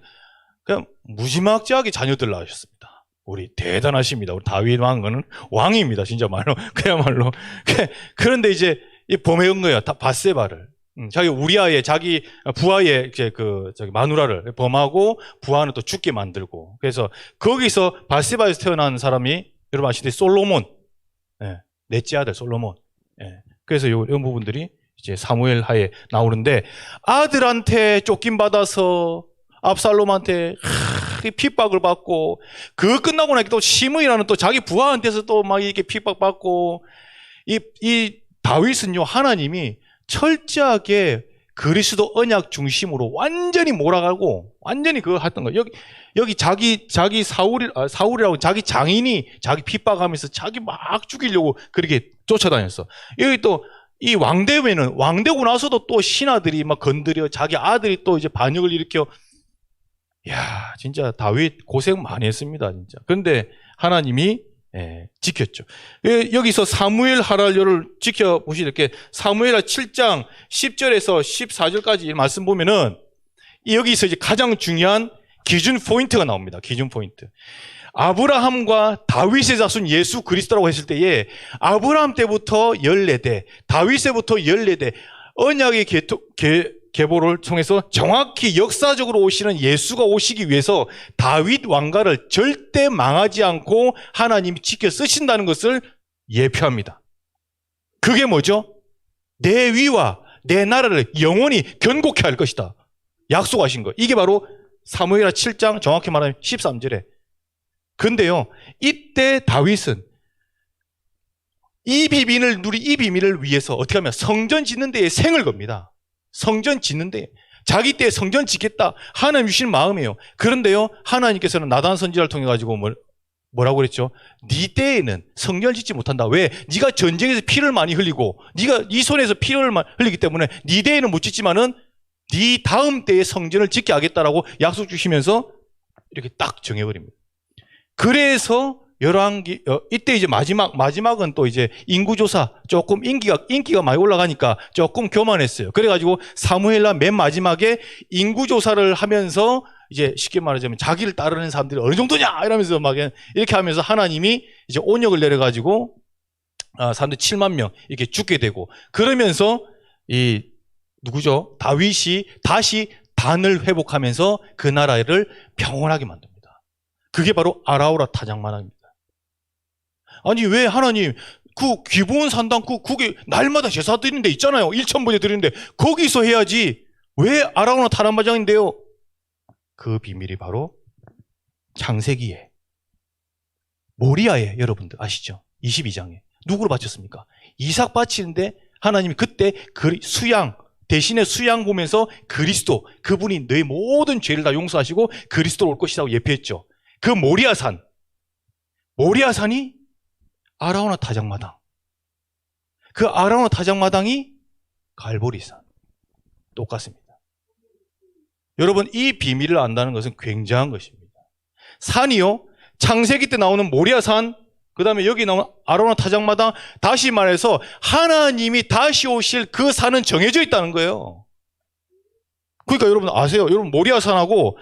그냥 무지막지하게 자녀들 낳으셨습니다. 우리 대단하십니다. 우리 다윗 왕은 왕입니다. 진짜 말로. 그야말로. 그런데 이제 범해온 거예요. 바세바를. 자기 우리아의, 자기 부하의 이제 저기 마누라를 범하고 부하는 또 죽게 만들고. 그래서 거기서 바세바에서 태어난 사람이 여러분 아시듯이 솔로몬. 넷째 아들 솔로몬. 그래서 이런 부분들이 이제 사무엘 하에 나오는데, 아들한테 쫓김받아서 압살롬한테 핍박을 받고, 그거 끝나고 나니까 또 시므이라는 또 자기 부하한테서 또 막 이렇게 핍박받고, 이 다윗은요, 하나님이 철저하게 그리스도 언약 중심으로 완전히 몰아가고, 완전히 그거 했던 거예요. 여기 자기 사울이라고 자기 장인이 자기 핍박하면서 자기 막 죽이려고 그렇게 쫓아다녔어. 여기 또 이 왕되면은, 왕되고 나서도 또 신하들이 막 건드려, 자기 아들이 또 이제 반역을 일으켜. 야, 진짜 다윗 고생 많이 했습니다, 진짜. 그런데 하나님이 지켰죠. 여기서 사무엘 하랄요를 지켜보시면 이렇게 사무엘하 7장 10절에서 14절까지 말씀 보면은 여기서 이제 가장 중요한 기준 포인트가 나옵니다. 기준 포인트. 아브라함과 다윗의 자손 예수 그리스도라고 했을 때에 아브라함 때부터 14대, 다윗에부터 14대, 언약의 계보를 통해서 정확히 역사적으로 오시는 예수가 오시기 위해서 다윗 왕가를 절대 망하지 않고 하나님이 지켜 쓰신다는 것을 예표합니다. 그게 뭐죠? 내 위와 내 나라를 영원히 견고케 할 것이다. 약속하신 거. 이게 바로 사무엘하 7장 정확히 말하면 13절에. 근데요, 이때 다윗은 이 비밀을 위해서 어떻게 하면 성전 짓는 데에 생을 겁니다. 성전 짓는데 자기 때 성전 짓겠다 하나님 주신 마음이에요. 그런데요, 하나님께서는 나단 선지자를 통해 가지고 뭐라고 그랬죠? 네 때에는 성전을 짓지 못한다. 왜? 네가 전쟁에서 피를 많이 흘리고 네가 네 손에서 피를 흘리기 때문에 네 때에는 못 짓지만은 네 다음 때에 성전을 짓게 하겠다라고 약속 주시면서 이렇게 딱 정해버립니다. 그래서 열왕기 이때 이제 마지막은 또 이제 인구조사 조금 인기가 많이 올라가니까 조금 교만했어요. 그래가지고 사무엘하 맨 마지막에 인구조사를 하면서 이제 쉽게 말하자면 자기를 따르는 사람들이 어느 정도냐 이러면서 막 이렇게 하면서 하나님이 이제 온역을 내려가지고 사람들 7만 명 이렇게 죽게 되고, 그러면서 이 누구죠? 다윗이 다시 단을 회복하면서 그 나라를 평온하게 만듭니다. 그게 바로 아라우라 타작마당입니다. 아니 왜 하나님 그 기브온 산당 그게 날마다 제사 드리는 데 있잖아요. 1,000번째 드리는데 거기서 해야지 왜 아라우나 타락마당인데요? 그 비밀이 바로 창세기에 모리아에 여러분들 아시죠? 22장에 누구를 바쳤습니까? 이삭 바치는데 하나님이 그때 수양 대신에 수양 보면서 그리스도 그분이 너의 모든 죄를 다 용서하시고 그리스도로 올 것이라고 예표했죠. 그 모리아산이 아라우나 타작마당, 그 아라우나 타작마당이 갈보리산 똑같습니다. 여러분 이 비밀을 안다는 것은 굉장한 것입니다. 산이요 창세기 때 나오는 모리아산, 그 다음에 여기 나오는 아라우나 타작마당, 다시 말해서 하나님이 다시 오실 그 산은 정해져 있다는 거예요. 그러니까 여러분 아세요? 여러분 모리아산하고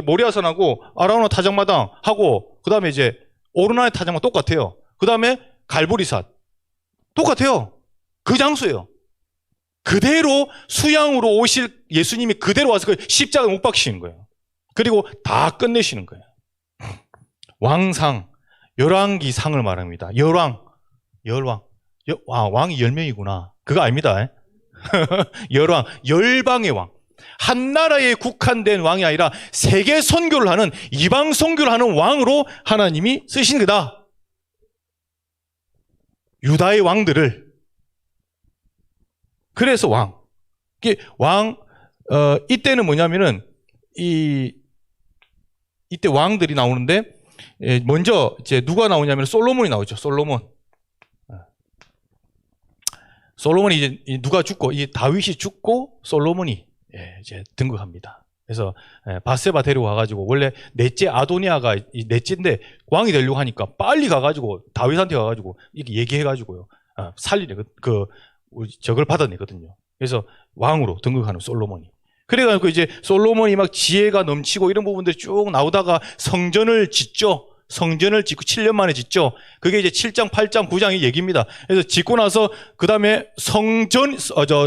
모리아산하고 아라우나 타작마당하고 그 다음에 이제 오르나의 타작마당 똑같아요. 그 다음에 갈보리산 똑같아요. 그 장소예요. 그대로 수양으로 오실 예수님이 그대로 와서 그 십자가에 못 박히시는 거예요. 그리고 다 끝내시는 거예요. 왕상, 열왕기 상을 말합니다. 왕이 10명이구나. 그거 아닙니다. 열왕, 열방의 왕. 한 나라에 국한된 왕이 아니라 세계 선교를 하는, 이방 선교를 하는 왕으로 하나님이 쓰신 거다. 유다의 왕들을. 그래서 왕. 이때는 뭐냐면은, 이때 왕들이 나오는데, 먼저 이제 누가 나오냐면 솔로몬이 나오죠. 솔로몬이 이제 누가 죽고, 이 다윗이 죽고 솔로몬이 이제 등극합니다. 그래서 바세바 데려와가지고, 원래 넷째 아도니아가 넷째인데 왕이 되려고 하니까 빨리 가가지고 다윗한테 가가지고 이렇게 얘기해가지고요, 살리네. 적을 받아내거든요. 그래서 왕으로 등극하는 솔로몬이. 그래가지고 이제 솔로몬이 막 지혜가 넘치고 이런 부분들이 쭉 나오다가 성전을 짓죠. 성전을 짓고 7년 만에 짓죠. 그게 이제 7장, 8장, 9장의 얘기입니다. 그래서 짓고 나서 그 다음에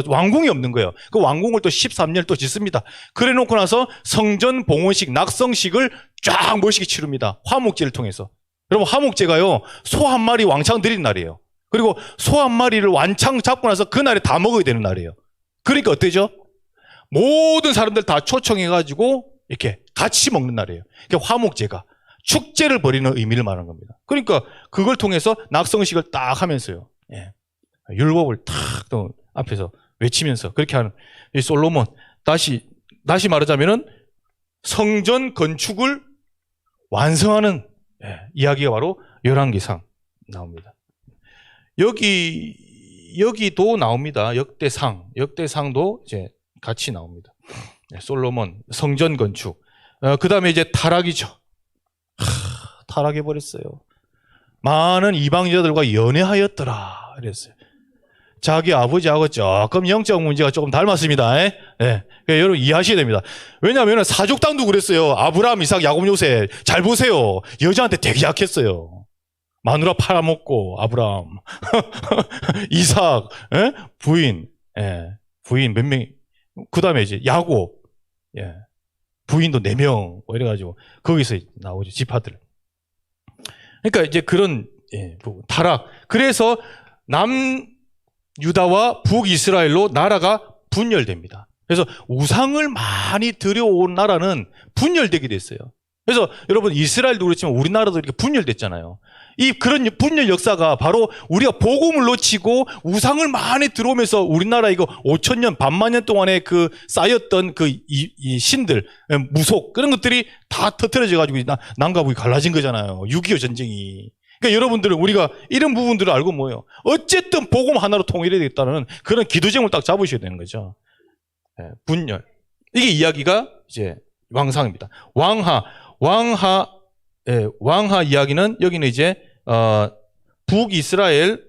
왕궁이 없는 거예요. 그 왕궁을 또 13년을 또 짓습니다. 그래 놓고 나서 성전 봉헌식, 낙성식을 쫙 멋있게 치릅니다. 화목제를 통해서. 여러분 화목제가요, 소 한 마리 왕창 드리는 날이에요. 그리고 소 한 마리를 완창 잡고 나서 그날에 다 먹어야 되는 날이에요. 그러니까 어때죠? 모든 사람들 다 초청해가지고 이렇게 같이 먹는 날이에요. 그러니까 화목제가 축제를 벌이는 의미를 말하는 겁니다. 그러니까 그걸 통해서 낙성식을 딱 하면서요, 율법을 탁 또 앞에서 외치면서 그렇게 하는 이 솔로몬. 다시 말하자면은 성전 건축을 완성하는 이야기가 바로 열왕기상 나옵니다. 여기도 나옵니다. 역대상도 이제 같이 나옵니다. 솔로몬 성전 건축. 그 다음에 이제 타락이죠. 타락해버렸어요. 많은 이방인들과 연애하였더라 그랬어요. 자기 아버지하고 조금 영적 문제가 조금 닮았습니다. 여러분 이해하셔야 됩니다. 왜냐하면 사족당도 그랬어요. 아브라함, 이삭, 야곱, 요셉. 잘 보세요. 여자한테 되게 약했어요. 마누라 팔아먹고 아브라함 이삭, 부인 몇 명. 그 다음에 이제 야곱, 부인도 4명 이래가지고 거기서 나오죠. 지파들. 그러니까 이제 그런 타락. 그래서 남유다와 북이스라엘로 나라가 분열됩니다. 그래서 우상을 많이 들여온 나라는 분열되게 됐어요. 그래서 여러분 이스라엘도 그렇지만 우리나라도 이렇게 분열됐잖아요. 그런 분열 역사가 바로 우리가 복음을 놓치고 우상을 많이 들어오면서 우리나라 이거 5,000년, 반만 년 동안에 쌓였던 이 신들, 무속, 그런 것들이 다 터트려져가지고 남과 북이 갈라진 거잖아요. 6.25 전쟁이. 그러니까 여러분들은 우리가 이런 부분들을 알고 뭐예요? 어쨌든 복음 하나로 통일해야 되겠다는 그런 기도점을 딱 잡으셔야 되는 거죠. 분열. 이게 이야기가 이제 왕상입니다. 왕하 이야기는 여기는 이제 북이스라엘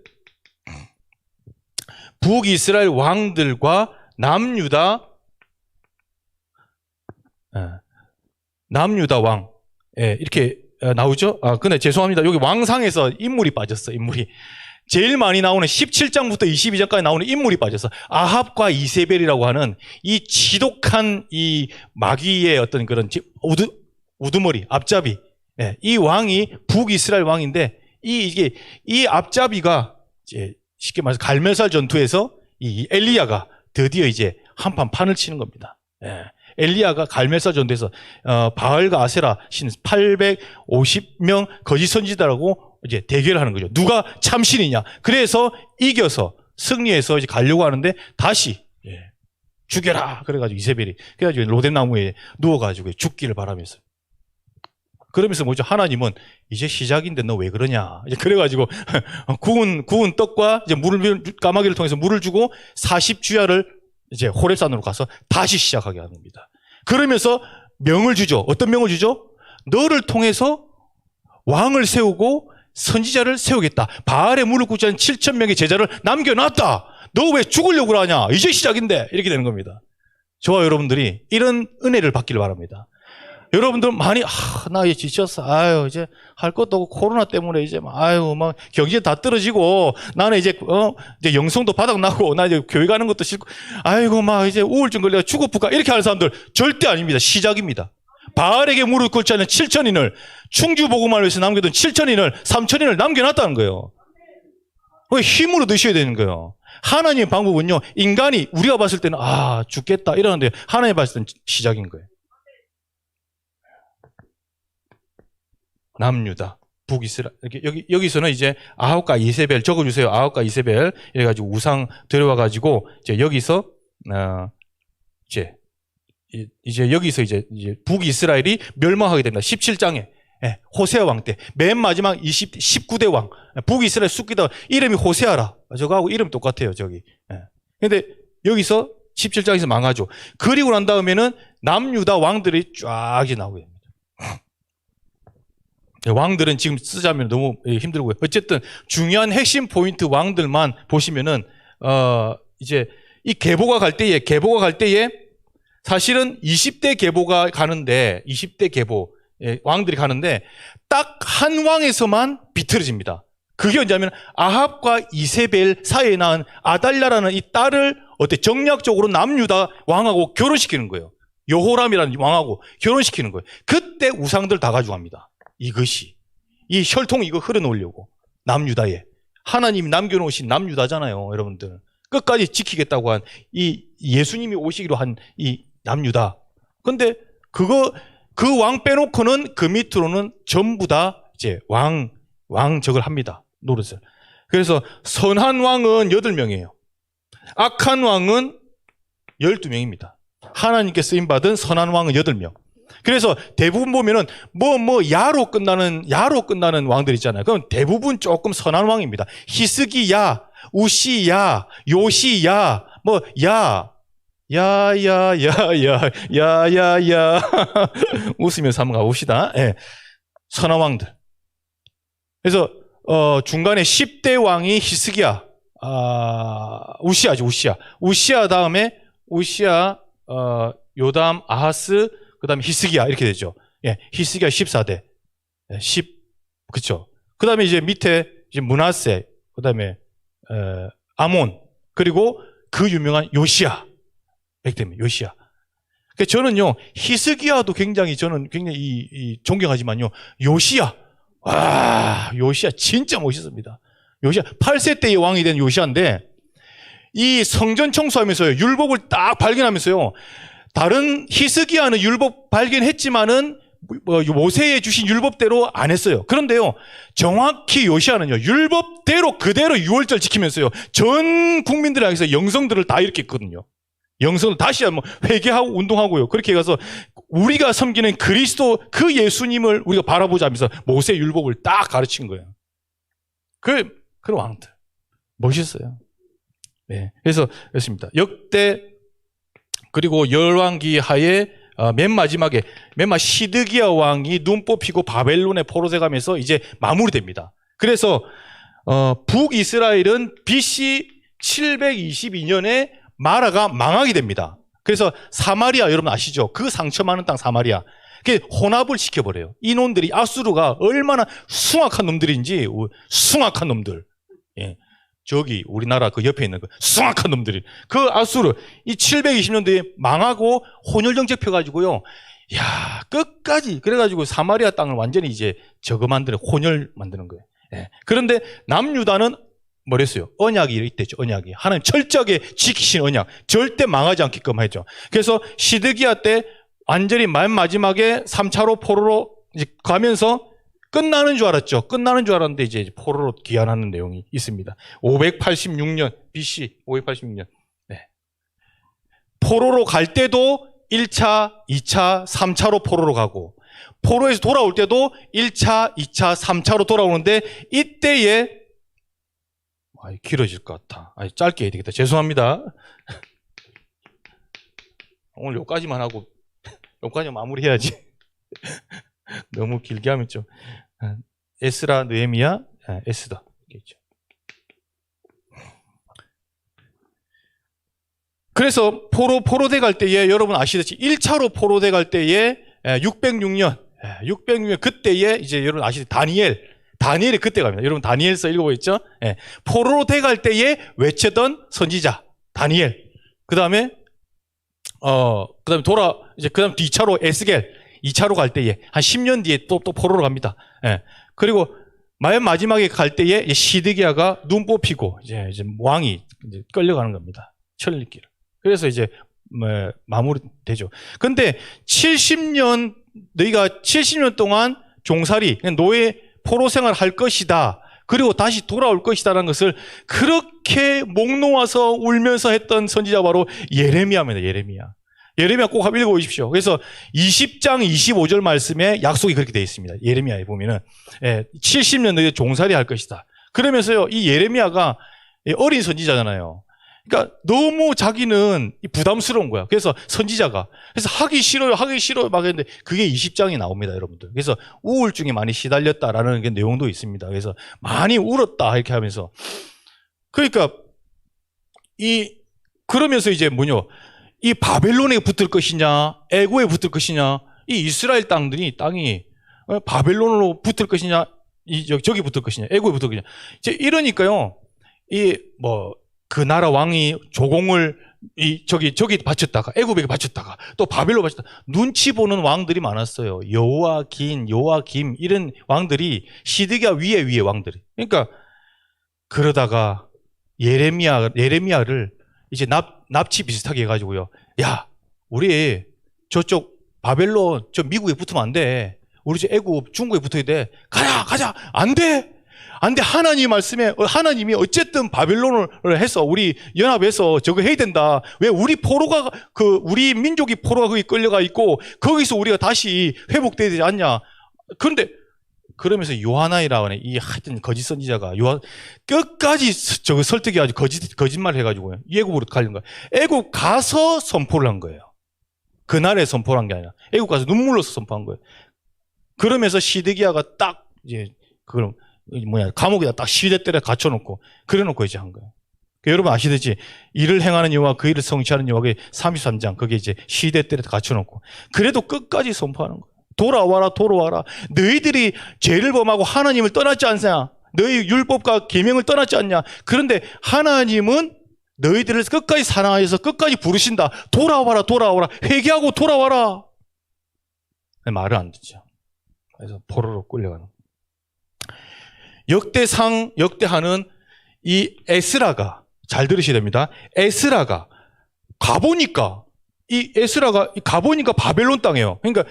왕들과 남유다 왕 이렇게 나오죠. 근데 죄송합니다. 여기 왕상에서 인물이 빠졌어. 인물이 제일 많이 나오는 17장부터 22장까지 나오는 인물이 빠졌어. 아합과 이세벨이라고 하는 이 지독한 이 마귀의 어떤 그런 우두머리, 앞잡이. 이 왕이 북이스라엘 왕인데, 이 앞잡이가 이제 쉽게 말해서 갈멜살 전투에서 이 엘리야가 드디어 이제 한판 판을 치는 겁니다. 예. 엘리야가 갈멜사 전투에서 바알과 아세라 신 850명 거짓 선지자라고 이제 대결을 하는 거죠. 누가 참신이냐. 그래서 이겨서 승리해서 이제 가려고 하는데 다시 죽여라. 그래가지고 이세벨이 그래가지고 로뎀나무에 누워가지고 죽기를 바라면서. 그러면서 뭐죠? 하나님은 이제 시작인데 너 왜 그러냐. 이제 그래가지고 구운 떡과 이제 까마귀를 통해서 물을 주고 40주야를 이제 호렙산으로 가서 다시 시작하게 하는 겁니다. 그러면서 명을 주죠. 어떤 명을 주죠? 너를 통해서 왕을 세우고 선지자를 세우겠다. 바알의 무릎 꿇지 않은 7,000명의 제자를 남겨놨다. 너 왜 죽으려고 하냐? 이제 시작인데. 이렇게 되는 겁니다. 저와 여러분들이 이런 은혜를 받기를 바랍니다. 여러분들 많이 나 이제 지쳤어. 이제 할 것도 없고 코로나 때문에 이제 막 경제 다 떨어지고 나는 이제 영성도 바닥나고 나 이제 교회 가는 것도 싫고 이제 우울증 걸려 죽어볼까 이렇게 하는 사람들 절대 아닙니다. 시작입니다. 바알에게 무릎 꿇지 않은 7,000인을 충주복음을 위해서 남겨둔 7,000인을 3,000인을 남겨놨다는 거예요. 힘으로 드셔야 되는 거예요. 하나님의 방법은요, 인간이 우리가 봤을 때는 죽겠다 이러는데 하나님 봤을 때는 시작인 거예요. 남유다, 북이스라엘. 여기서는 이제 아합과 이세벨 적어주세요. 아합과 이세벨 이래가지고 우상 들어와가지고 이제 여기서 이제 여기서 이제 북이스라엘이 멸망하게 됩니다. 17장에 호세아 왕 때 맨 마지막 19대 왕 북이스라엘 숫기다 이름이 호세아라. 저거하고 이름 똑같아요. 저기. 근데 여기서 17장에서 망하죠. 그리고 난 다음에는 남유다 왕들이 쫙 이제 나오게 됩니다. 왕들은 지금 쓰자면 너무 힘들고요. 어쨌든 중요한 핵심 포인트 왕들만 보시면은 이제 이 계보가 갈 때에 사실은 20대 계보가 가는데 20대 계보 왕들이 가는데 딱 한 왕에서만 비틀어집니다. 그게 언제냐면 아합과 이세벨 사이에 낳은 아달랴라는 이 딸을 정략적으로 남유다 왕하고 결혼시키는 거예요. 여호람이라는 왕하고 결혼시키는 거예요. 그때 우상들 다 가져갑니다. 이것이 이 혈통 이거 흘러놓으려고 남유다에 하나님이 남겨놓으신 남유다잖아요. 여러분들 끝까지 지키겠다고 한 이 예수님이 오시기로 한 이 남유다. 근데 그 왕 빼놓고는 그 밑으로는 전부 다 이제 왕적을 합니다. 노릇을. 그래서 선한 왕은 8명이에요. 악한 왕은 12명입니다. 하나님께 쓰임받은 선한 왕은 8명. 그래서 대부분 보면은 야로 끝나는 왕들 있잖아요. 그럼 대부분 조금 선한 왕입니다. 히스기야, 우시야, 요시야, 야야야야야야야 웃으면서 한번 가봅시다. 선한 왕들. 그래서 중간에 10대 왕이 히스기야, 우시야죠. 우시야 다음에 요담, 아하스, 그 다음에 히스기야 이렇게 되죠. 히스기야 14대. 그쵸. 그 다음에 이제 밑에 이제 므낫세, 그 다음에 아몬, 그리고 그 유명한 요시야. 이렇게 됩니다. 요시야. 그러니까 저는요, 히스기야도 저는 굉장히 존경하지만요, 요시야 진짜 멋있습니다. 요시야, 8세 때의 왕이 된 요시야인데, 이 성전 청소하면서요, 율법을 딱 발견하면서요, 다른 히스기야는 율법 발견했지만은 모세에 주신 율법대로 안 했어요. 그런데요, 정확히 요시야는요, 율법대로 그대로 유월절 지키면서요, 전 국민들을 향해서 영성들을 다 일으켰거든요. 영성을 다시 한번 회개하고 운동하고요. 그렇게 가서 우리가 섬기는 그리스도 그 예수님을 우리가 바라보자 하면서 모세 율법을 딱 가르친 거예요. 그런 왕들 멋있어요. 그래서 그렇습니다. 역대 그리고 열왕기 하에 맨 마지막에 시드기야 왕이 눈 뽑히고 바벨론에 포로돼 가면서 이제 마무리됩니다. 그래서 북이스라엘은 BC 722년에 마라가 망하게 됩니다. 그래서 사마리아 여러분 아시죠? 그 상처 많은 땅 사마리아. 그게 혼합을 시켜버려요. 이놈들이 아수르가 얼마나 숭악한 놈들인지 숭악한 놈들. 저기 우리나라 그 옆에 있는 그 숭악한 놈들이 그 아수르 이 720년대에 망하고 혼혈 정책 펴가지고요. 끝까지 그래가지고 사마리아 땅을 완전히 이제 저거 만드는 혼혈 만드는 거예요. 그런데 남유다는 뭐랬어요? 언약이 있댔죠. 언약이. 하나님 철저하게 지키신 언약. 절대 망하지 않게끔 했죠. 그래서 시드기야 때 완전히 맨 마지막에 3차로 포로로 이제 가면서 끝나는 줄 알았죠. 끝나는 줄 알았는데 이제 포로로 귀환하는 내용이 있습니다. 586년 BC 586년. 네. 포로로 갈 때도 1차, 2차, 3차로 포로로 가고 포로에서 돌아올 때도 1차, 2차, 3차로 돌아오는데 이때에 길어질 것 같아. 짧게 해야 되겠다. 죄송합니다. 오늘 여기까지만 하고 여기까지 마무리해야지. 너무 길게 하면 좀 에스라, 느헤미야, 에스더 있겠죠. 그래서 포로대 갈 때에 여러분 아시듯이 1차로 포로대 갈 때에 606년 그때에 이제 여러분 아시듯이 다니엘이 그때 갑니다. 여러분 다니엘서 읽어보셨죠? 포로대 갈 때에 외쳤던 선지자 다니엘. 그다음에 그다음 뒤차로 에스겔 2차로 갈 때에 한 10년 뒤에 또 포로로 갑니다. 그리고 맨 마지막에 갈 때에 시드기야가 눈 뽑히고 이제 왕이 이제 끌려가는 겁니다. 천리길. 그래서 이제 마무리되죠. 근데 70년 너희가 70년 동안 종살이 노예 포로 생활 할 것이다. 그리고 다시 돌아올 것이다라는 것을 그렇게 목 놓아서 울면서 했던 선지자 바로 예레미야입니다. 예레미야 꼭 한번 읽어보십시오. 그래서 20장 25절 말씀에 약속이 그렇게 되어 있습니다. 예레미야에 보면은 70년 너희 종살이 할 것이다. 그러면서요, 이 예레미야가 어린 선지자잖아요. 그러니까 너무 자기는 부담스러운 거야. 그래서 선지자가 하기 싫어요 막 했는데 그게 20장이 나옵니다, 여러분들. 그래서 우울증에 많이 시달렸다라는 게 내용도 있습니다. 그래서 많이 울었다 이렇게 하면서 그러니까 그러면서 이제 이 바벨론에 붙을 것이냐, 애고에 붙을 것이냐, 이 이스라엘 땅이 바벨론으로 붙을 것이냐, 저기 붙을 것이냐, 애고에 붙을 것이냐. 이제 이러니까요, 그 나라 왕이 조공을 저기 바쳤다가 애굽에게 바쳤다가 또 바벨로 바쳤다가 눈치 보는 왕들이 많았어요. 요아김 이런 왕들이 시드기야 위에 왕들이. 그러니까 그러다가 예레미야를 이제 납치 비슷하게 해가지고요. 야, 우리 저쪽 바벨론 저 미국에 붙으면 안 돼. 우리 저 애굽 중국에 붙어야 돼. 가자. 안 돼. 하나님 말씀에 하나님이 어쨌든 바벨론을 해서 우리 연합해서 저거 해야 된다. 왜 우리 우리 민족이 포로가 거기 끌려가 있고 거기서 우리가 다시 회복돼야 되지 않냐. 그런데 그러면서 요하나이라고 하는 이 하여튼 거짓 선지자가 끝까지 저거 설득해가지고 거짓말 해가지고 애굽으로 가려는 거야. 애굽 가서 선포를 한 거예요. 그날에 선포를 한 게 아니라 애굽 가서 눈물로서 선포한 거예요. 그러면서 시드기야가 딱 이제 감옥에다 딱 시대때려 갇혀놓고 그래놓고 이제 한 거예요. 여러분 아시듯이 일을 행하는 여호와 그 일을 성취하는 여호와 33장 그게 이제 시대때려 갇혀놓고 그래도 끝까지 선포하는 거예요. 돌아와라. 너희들이 죄를 범하고 하나님을 떠났지 않냐? 너희 율법과 계명을 떠났지 않냐? 그런데 하나님은 너희들을 끝까지 사랑하여서 끝까지 부르신다. 돌아와라. 회개하고 돌아와라. 말을 안 듣죠. 그래서 포로로 끌려가는 거예요. 역대하는 이 에스라가 잘 들으셔야 됩니다. 에스라가 가보니까 바벨론 땅이에요. 그러니까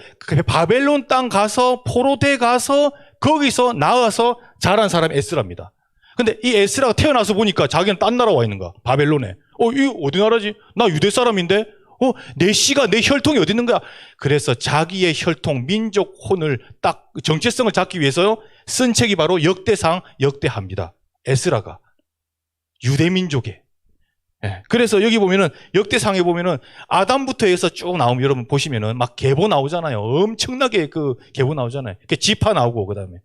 바벨론 땅 가서 포로대 가서 거기서 나와서 자란 사람이 에스라입니다. 근데 이 에스라가 태어나서 보니까 자기는 딴 나라 와 있는 거야. 바벨론에. 이거 어디 나라지? 나 유대 사람인데? 내 씨가 내 혈통이 어디 있는 거야? 그래서 자기의 혈통, 민족 혼을 딱 정체성을 잡기 위해서 쓴 책이 바로 역대하입니다. 에스라가 유대 민족에. 그래서 여기 보면은 역대상에 보면은 아담부터 해서 쭉 나오면 여러분 보시면은 막 계보 나오잖아요. 엄청나게 그 계보 나오잖아요. 지파 나오고 그다음에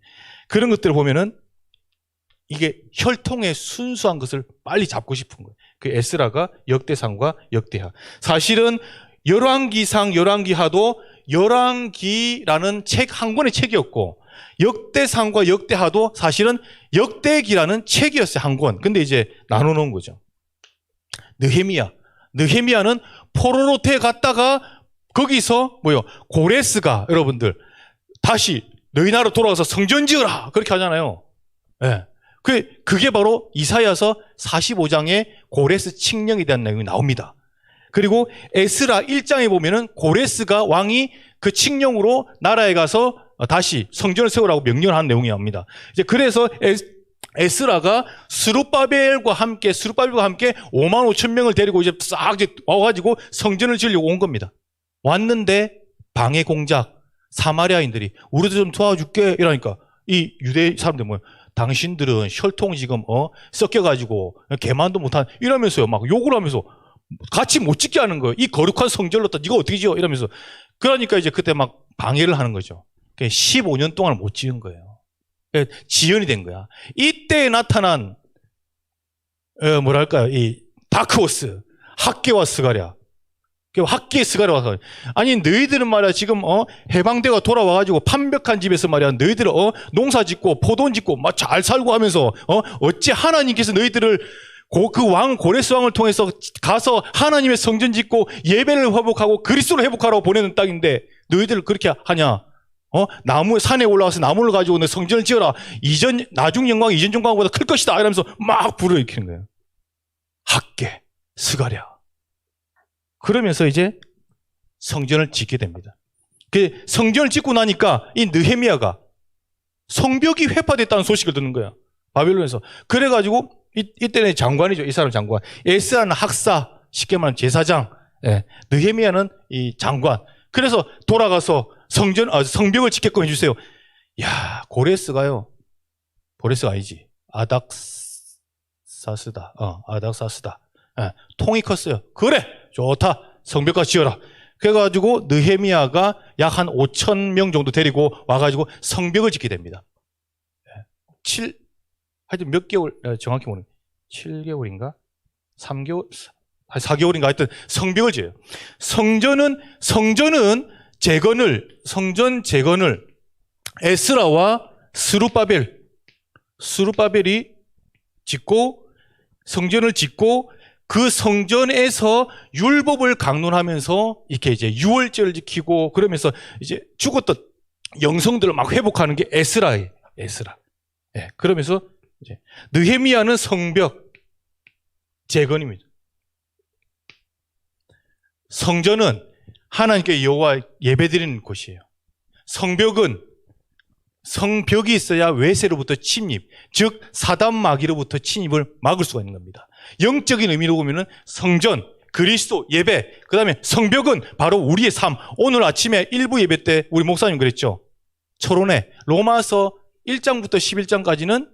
그런 것들을 보면은 이게 혈통의 순수한 것을 빨리 잡고 싶은 거예요. 그 에스라가 역대상과 역대하. 사실은 열왕기상, 열왕기하도 열왕기라는 책 한 권의 책이었고 역대상과 역대하도 사실은 역대기라는 책이었어요. 한 권. 근데 이제 나눠놓은 거죠. 느헤미야는 포로로 갔다가 거기서 고레스가 여러분들 다시 너희 나라로 돌아가서 성전 지어라 그렇게 하잖아요. 그게 바로 이사야서 45장의 고레스 칙령에 대한 내용이 나옵니다. 그리고 에스라 1장에 보면은 고레스가 왕이 그 칙령으로 나라에 가서 다시 성전을 세우라고 명령을 한 내용이 나옵니다. 이제 그래서 에스라가 스룹바벨과 함께 5만 5천 명을 데리고 이제 싹 와가지고 성전을 지으려고 온 겁니다. 왔는데 방해 공작, 사마리아인들이 우리도 좀 도와줄게 이러니까 이 유대 사람들 뭐예요? 당신들은 혈통이 지금 섞여가지고 개만도 못한 이러면서요 막 욕을 하면서 같이 못 짓게 하는 거예요. 이 거룩한 성전을 또 네가 어떻게 지어 이러면서 그러니까 이제 그때 막 방해를 하는 거죠. 15년 동안 못 지은 거예요. 지연이 된 거야. 이때 나타난 뭐랄까요 이 다크호스 학개와 스가랴. 학기에 스가랴 와서 아니 너희들은 말이야 지금 해방대가 돌아와가지고 판벽한 집에서 말이야 너희들은 농사 짓고 포도 짓고 막 잘 살고 하면서 어찌 하나님께서 너희들을 그 왕 고레스 왕을 통해서 가서 하나님의 성전 짓고 예배를 회복하고 그리스도를 회복하라고 보내는 땅인데 너희들을 그렇게 하냐? 나무 산에 올라가서 나무를 가지고 너 성전을 지어라. 나중 영광 이전 영광보다 클 것이다. 이러면서 막 불러일으키는 거예요. 학계 스가랴. 그러면서 이제 성전을 짓게 됩니다. 그 성전을 짓고 나니까 이 느헤미야가 성벽이 회파됐다는 소식을 듣는 거야. 바벨론에서. 그래가지고 이때는 장관이죠. 이 사람 장관. 에스라는 학사, 쉽게 말하면 제사장. 예. 느헤미야는 이 장관. 그래서 돌아가서 성벽을 짓게끔 해주세요. 야, 고레스가 아니지. 아닥사스다. 아닥사스다. 예. 통이 컸어요. 그래! 좋다. 성벽까지 지어라. 그래가지고 느헤미야가 약 한 5천 명 정도 데리고 와가지고 성벽을 짓게 됩니다. 하여튼 몇 개월, 정확히 모르겠어요. 7개월인가? 3개월? 4개월인가? 하여튼 성벽을 지어요. 성전 재건을 에스라와 스룹바벨이 짓고 성전을 짓고 그 성전에서 율법을 강론하면서 이렇게 이제 유월절을 지키고 그러면서 이제 죽었던 영성들을 막 회복하는 게 에스라예요. 에스라. 예. 그러면서 이제 느헤미야는 성벽 재건입니다. 성전은 하나님께 여호와 예배드리는 곳이에요. 성벽이 있어야 외세로부터 침입, 즉 사단 마귀로부터 침입을 막을 수가 있는 겁니다. 영적인 의미로 보면은 성전, 그리스도, 예배, 그 다음에 성벽은 바로 우리의 삶. 오늘 아침에 일부 예배 때 우리 목사님 그랬죠. 철원에 로마서 1장부터 11장까지는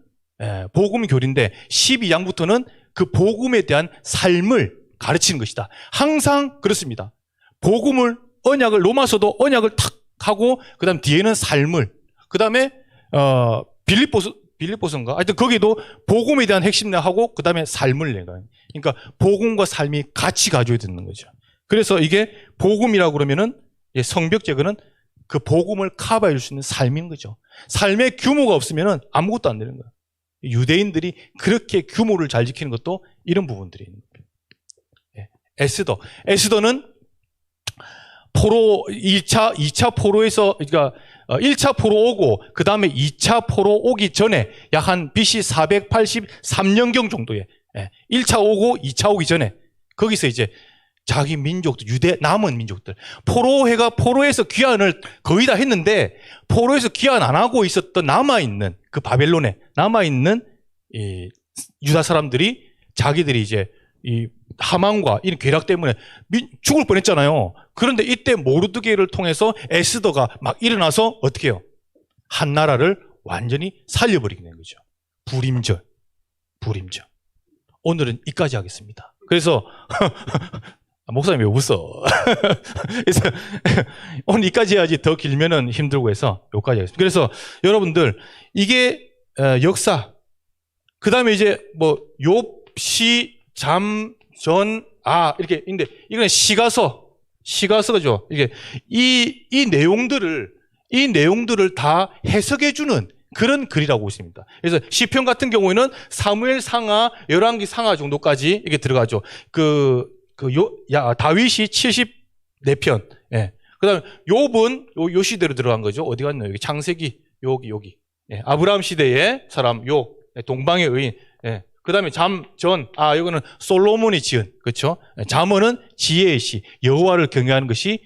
복음 교리인데 12장부터는 그 복음에 대한 삶을 가르치는 것이다. 항상 그렇습니다. 언약을 로마서도 언약을 탁 하고 그다음 뒤에는 삶을 그다음에 빌립보서인가? 하여튼 거기도 복음에 대한 핵심 하고 그다음에 삶을 내가. 그러니까 복음과 삶이 같이 가져야 되는 거죠. 그래서 이게 복음이라고 그러면은 성벽 제거는 그 복음을 커버해 줄 수 있는 삶인 거죠. 삶의 규모가 없으면은 아무것도 안 되는 거예요. 유대인들이 그렇게 규모를 잘 지키는 것도 이런 부분들이 있는 거예요. 에스더는 포로 2차 포로에서 그러니까 1차 포로 오고 그 다음에 2차 포로 오기 전에 약 한 BC 483년경 정도에 1차 오고 2차 오기 전에 거기서 이제 자기 민족들 남은 민족들 포로에서 귀환을 거의 다 했는데 포로에서 귀환 안 하고 있었던 남아있는 그 바벨론에 남아있는 이 유다 사람들이 자기들이 이제 이 하만과 이런 괴락 때문에 죽을 뻔했잖아요. 그런데 이때 모르드게를 통해서 에스더가 막 일어나서 어떻게 해요? 한 나라를 완전히 살려버리게 된 거죠. 불임절. 오늘은 이까지 하겠습니다. 그래서 목사님 왜 웃어? 그래서 오늘 이까지 해야지 더 길면은 힘들고 해서 여기까지 하겠습니다. 그래서 여러분들 이게 역사. 그 다음에 이제 뭐 욥시 이렇게 있는데 이건 시가서죠. 이게 이 내용들을 다 해석해주는 그런 글이라고 있습니다. 그래서 시편 같은 경우에는 사무엘 상하, 열왕기 상하 정도까지 이게 들어가죠. 다윗이 74편. 예. 그 다음에 욥은 요 시대로 들어간 거죠. 어디 갔나요? 여기 창세기, 여기. 예. 아브라함 시대의 사람 욥. 동방의 의인. 예. 그 다음에 이거는 솔로몬이 지은, 그렇죠? 잠언은 지혜의 시, 여호와를 경외하는 것이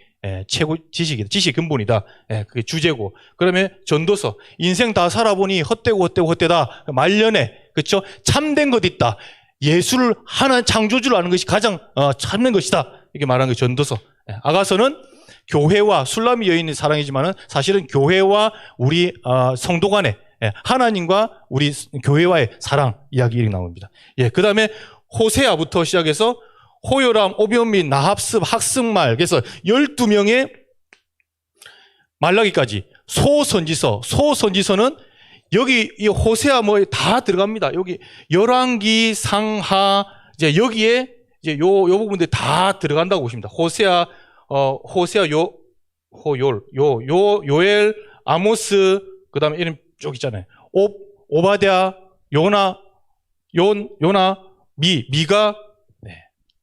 최고 지식이다. 지식의 근본이다. 그게 주제고. 그러면 전도서, 인생 다 살아보니 헛되다. 말년에, 그렇죠? 참된 것 있다. 예수를 하나님 창조주를 아는 것이 가장 참된 것이다. 이렇게 말하는 게 전도서. 아가서는 교회와 술람이 여인의 사랑이지만은 사실은 교회와 우리 성도 간의 하나님과 우리 교회와의 사랑 이야기 이렇게 나옵니다. 예, 그 다음에 호세아부터 시작해서 호요람, 오변미, 나합습, 학승말, 그래서 12명의 말라기까지 소선지서는 여기 이 호세아 뭐 다 들어갑니다. 여기 열왕기, 상하, 이제 여기에 이제 요 부분들 다 들어간다고 보십니다. 호세아, 요엘, 아모스, 그 다음에 이런 쭉 있잖아요. 오바댜, 요나, 미가,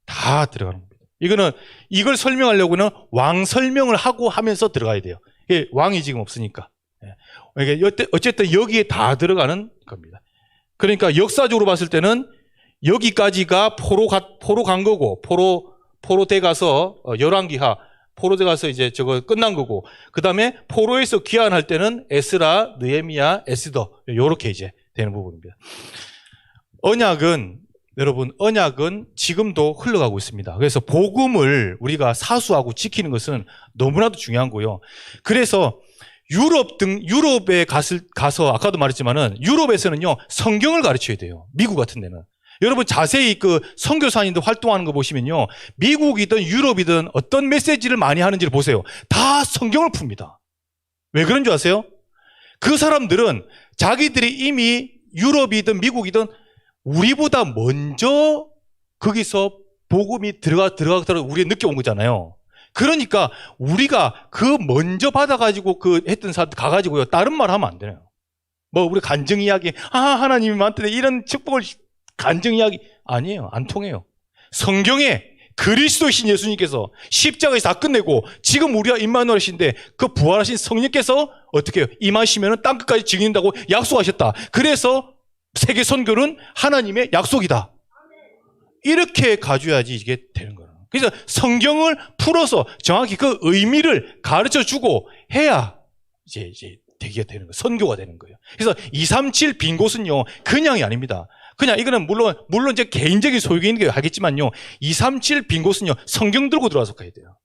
다 들어가는 겁니다. 이걸 설명하려고는 왕 설명을 하면서 들어가야 돼요. 왕이 지금 없으니까. 어쨌든 여기에 다 들어가는 겁니다. 그러니까 역사적으로 봤을 때는 여기까지가 포로 간 거고, 포로대 가서, 열왕기하, 포로대 가서 이제 저거 끝난 거고, 그 다음에 포로에서 귀환할 때는 에스라, 느헤미야, 에스더, 요렇게 이제 되는 부분입니다. 여러분, 언약은 지금도 흘러가고 있습니다. 그래서 복음을 우리가 사수하고 지키는 것은 너무나도 중요한 거고요. 그래서 유럽에 가서 아까도 말했지만은 유럽에서는요, 성경을 가르쳐야 돼요. 미국 같은 데는. 여러분 자세히 그 선교사님들 활동하는 거 보시면요, 미국이든 유럽이든 어떤 메시지를 많이 하는지를 보세요. 다 성경을 풉니다. 왜 그런 줄 아세요? 그 사람들은 자기들이 이미 유럽이든 미국이든 우리보다 먼저 거기서 복음이 들어가서 우리가 느껴온 거잖아요. 그러니까 우리가 그 먼저 받아가지고 했던 사람들 가가지고요, 다른 말 하면 안 되네요. 뭐 우리 간증 이야기, 하나님이 만든 이런 축복을 간증 이야기 아니에요. 안 통해요. 성경에 그리스도이신 예수님께서 십자가에서 다 끝내고 지금 우리가 임마누엘이신데 그 부활하신 성령께서 어떻게 해요? 임하시면 땅 끝까지 지킨다고 약속하셨다. 그래서 세계 선교는 하나님의 약속이다. 이렇게 가져야지 이게 되는 거예요. 그래서 성경을 풀어서 정확히 그 의미를 가르쳐 주고 해야 이제 되게 되는 거예요. 선교가 되는 거예요. 그래서 237 빈 곳은요, 그냥이 아닙니다. 그냥 이거는 물론 이제 개인적인 소유인 게 하겠지만요, 237 빈 곳은요, 성경 들고 들어와서 가야 돼요.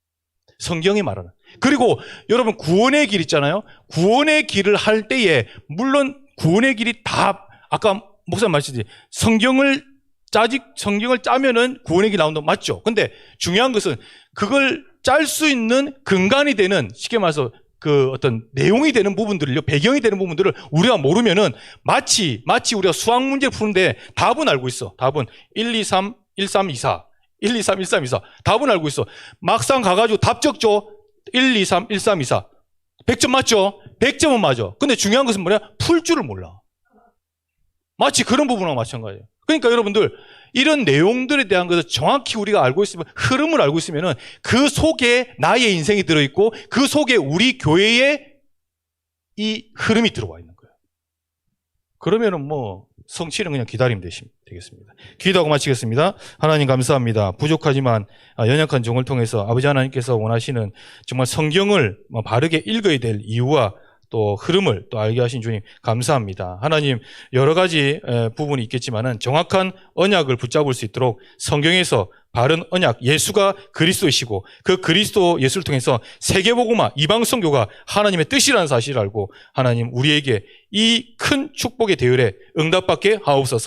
성경이 말하는. 그리고 여러분 구원의 길 있잖아요. 구원의 길을 할 때에 물론 구원의 길이 다 아까 목사님 말씀드린 성경을 짜면은 구원의 길 나온다고 맞죠? 근데 중요한 것은 그걸 짤 수 있는 근간이 되는, 쉽게 말해서 그 어떤 내용이 되는 부분들을요, 배경이 되는 부분들을 우리가 모르면은 마치 우리가 수학 문제 푸는데 답은 알고 있어. 답은 1, 2, 3, 1, 3, 2, 4. 1, 2, 3, 1, 3, 2, 4. 답은 알고 있어. 막상 가가지고 답 적죠? 1, 2, 3, 1, 3, 2, 4. 100점 맞죠? 100점은 맞아. 근데 중요한 것은 뭐냐? 풀 줄을 몰라. 마치 그런 부분하고 마찬가지예요. 그러니까 여러분들, 이런 내용들에 대한 것을 정확히 우리가 알고 있으면, 흐름을 알고 있으면은 그 속에 나의 인생이 들어있고 그 속에 우리 교회의 이 흐름이 들어와 있는 거예요. 그러면은 뭐 성취는 그냥 기다리면 되겠습니다. 기도하고 마치겠습니다. 하나님 감사합니다. 부족하지만 연약한 종을 통해서 아버지 하나님께서 원하시는 정말 성경을 바르게 읽어야 될 이유와 또 흐름을 또 알게 하신 주님 감사합니다. 하나님, 여러 가지 부분이 있겠지만은 정확한 언약을 붙잡을 수 있도록 성경에서 바른 언약, 예수가 그리스도이시고 그 그리스도 예수를 통해서 세계복음화, 이방 선교가 하나님의 뜻이라는 사실을 알고 하나님 우리에게 이 큰 축복의 대열에 응답받게 하옵소서.